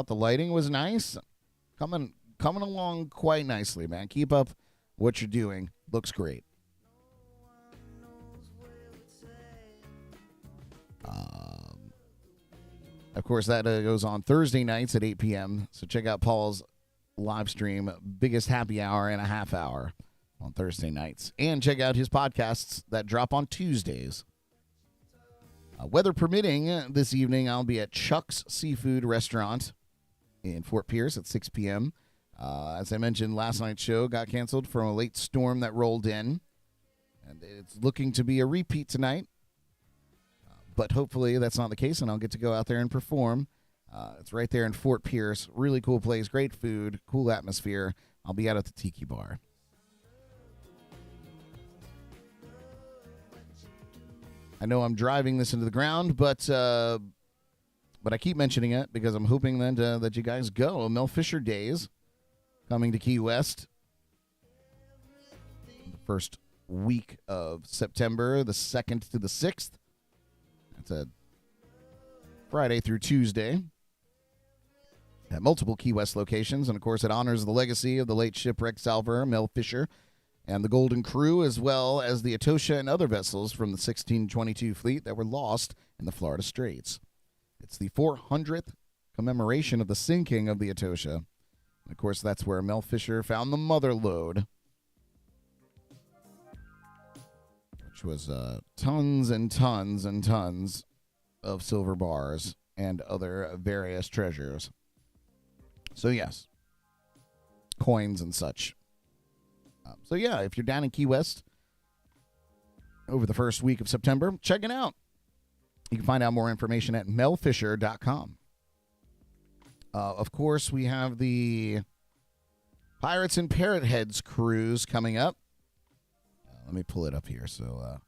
the lighting was nice. Coming along quite nicely, man. Keep up what you're doing. Looks great. Of course, that goes on Thursday nights at 8 p.m. So check out Paul's live stream, biggest happy hour in a half hour on Thursday nights. And check out his podcasts that drop on Tuesdays. Weather permitting, this evening I'll be at Chuck's Seafood Restaurant in Fort Pierce at 6 p.m. As I mentioned, last night's show got canceled from a late storm that rolled in. And it's looking to be a repeat tonight. But hopefully that's not the case, and I'll get to go out there and perform. It's right there in Fort Pierce. Really cool place, great food, cool atmosphere. I'll be out at the Tiki Bar. I know I'm driving this into the ground, but I keep mentioning it because I'm hoping that you guys go. Mel Fisher Days coming to Key West. The first week of September, the 2nd to the 6th. It's a Friday through Tuesday at multiple Key West locations. And, of course, it honors the legacy of the late shipwrecked salvor, Mel Fisher, and the Golden Crew, as well as the Etosha and other vessels from the 1622 fleet that were lost in the Florida Straits. It's the 400th commemoration of the sinking of the Etosha. And, of course, that's where Mel Fisher found the mother lode, which was tons and tons and tons of silver bars and other various treasures. So, yes, coins and such. So, yeah, if you're down in Key West over the first week of September, check it out. You can find out more information at melfisher.com. Of course, we have the Pirates and Parrot Heads cruise coming up. Let me pull it up here so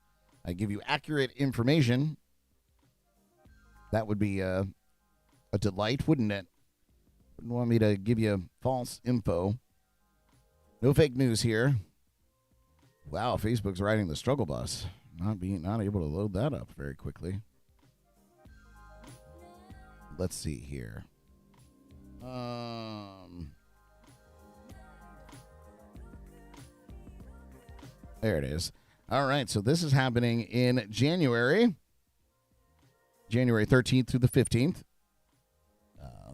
I give you accurate information. That would be a delight, wouldn't it? Wouldn't want me to give you false info. No fake news here. Wow, Facebook's riding the struggle bus. Not able to load that up very quickly. Let's see here. There it is. All right, so this is happening in January 13th through the 15th.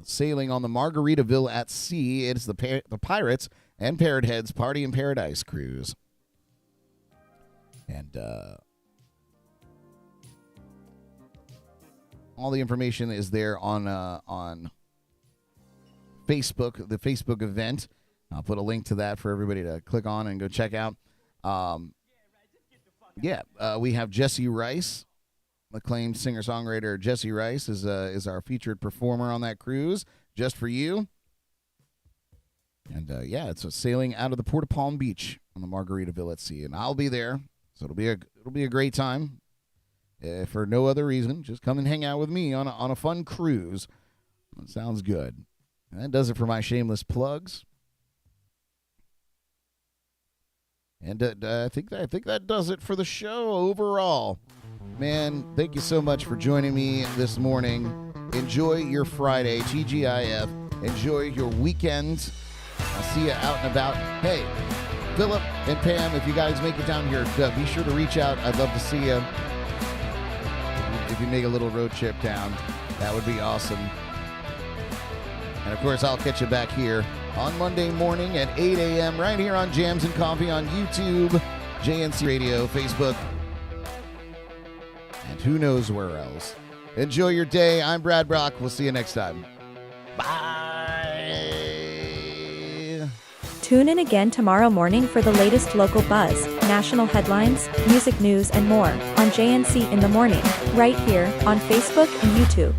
Sailing on the Margaritaville at Sea. It is the Pirates and Parrot Heads Party in Paradise cruise. And all the information is there on Facebook, the Facebook event. I'll put a link to that for everybody to click on and go check out. We have Jesse Rice, acclaimed singer-songwriter Jesse Rice is our featured performer on that cruise, just for you. And it's a sailing out of the Port of Palm Beach on the Margaritaville at Sea, and I'll be there, so it'll be a great time. For no other reason, just come and hang out with me on a fun cruise. That sounds good. And that does it for my shameless plugs. And I think that does it for the show overall. Man, thank you so much for joining me this morning. Enjoy your Friday, TGIF. Enjoy your weekend. I'll see you out and about. Hey, Philip and Pam, if you guys make it down here, be sure to reach out. I'd love to see you. If you make a little road trip down, that would be awesome. And, of course, I'll catch you back here on Monday morning at 8 a.m. right here on Jams and Coffee on YouTube, JNC Radio, Facebook, and who knows where else. Enjoy your day. I'm Brad Brock. We'll see you next time. Bye. Tune in again tomorrow morning for the latest local buzz, national headlines, music news, and more on JNC in the Morning, right here on Facebook and YouTube.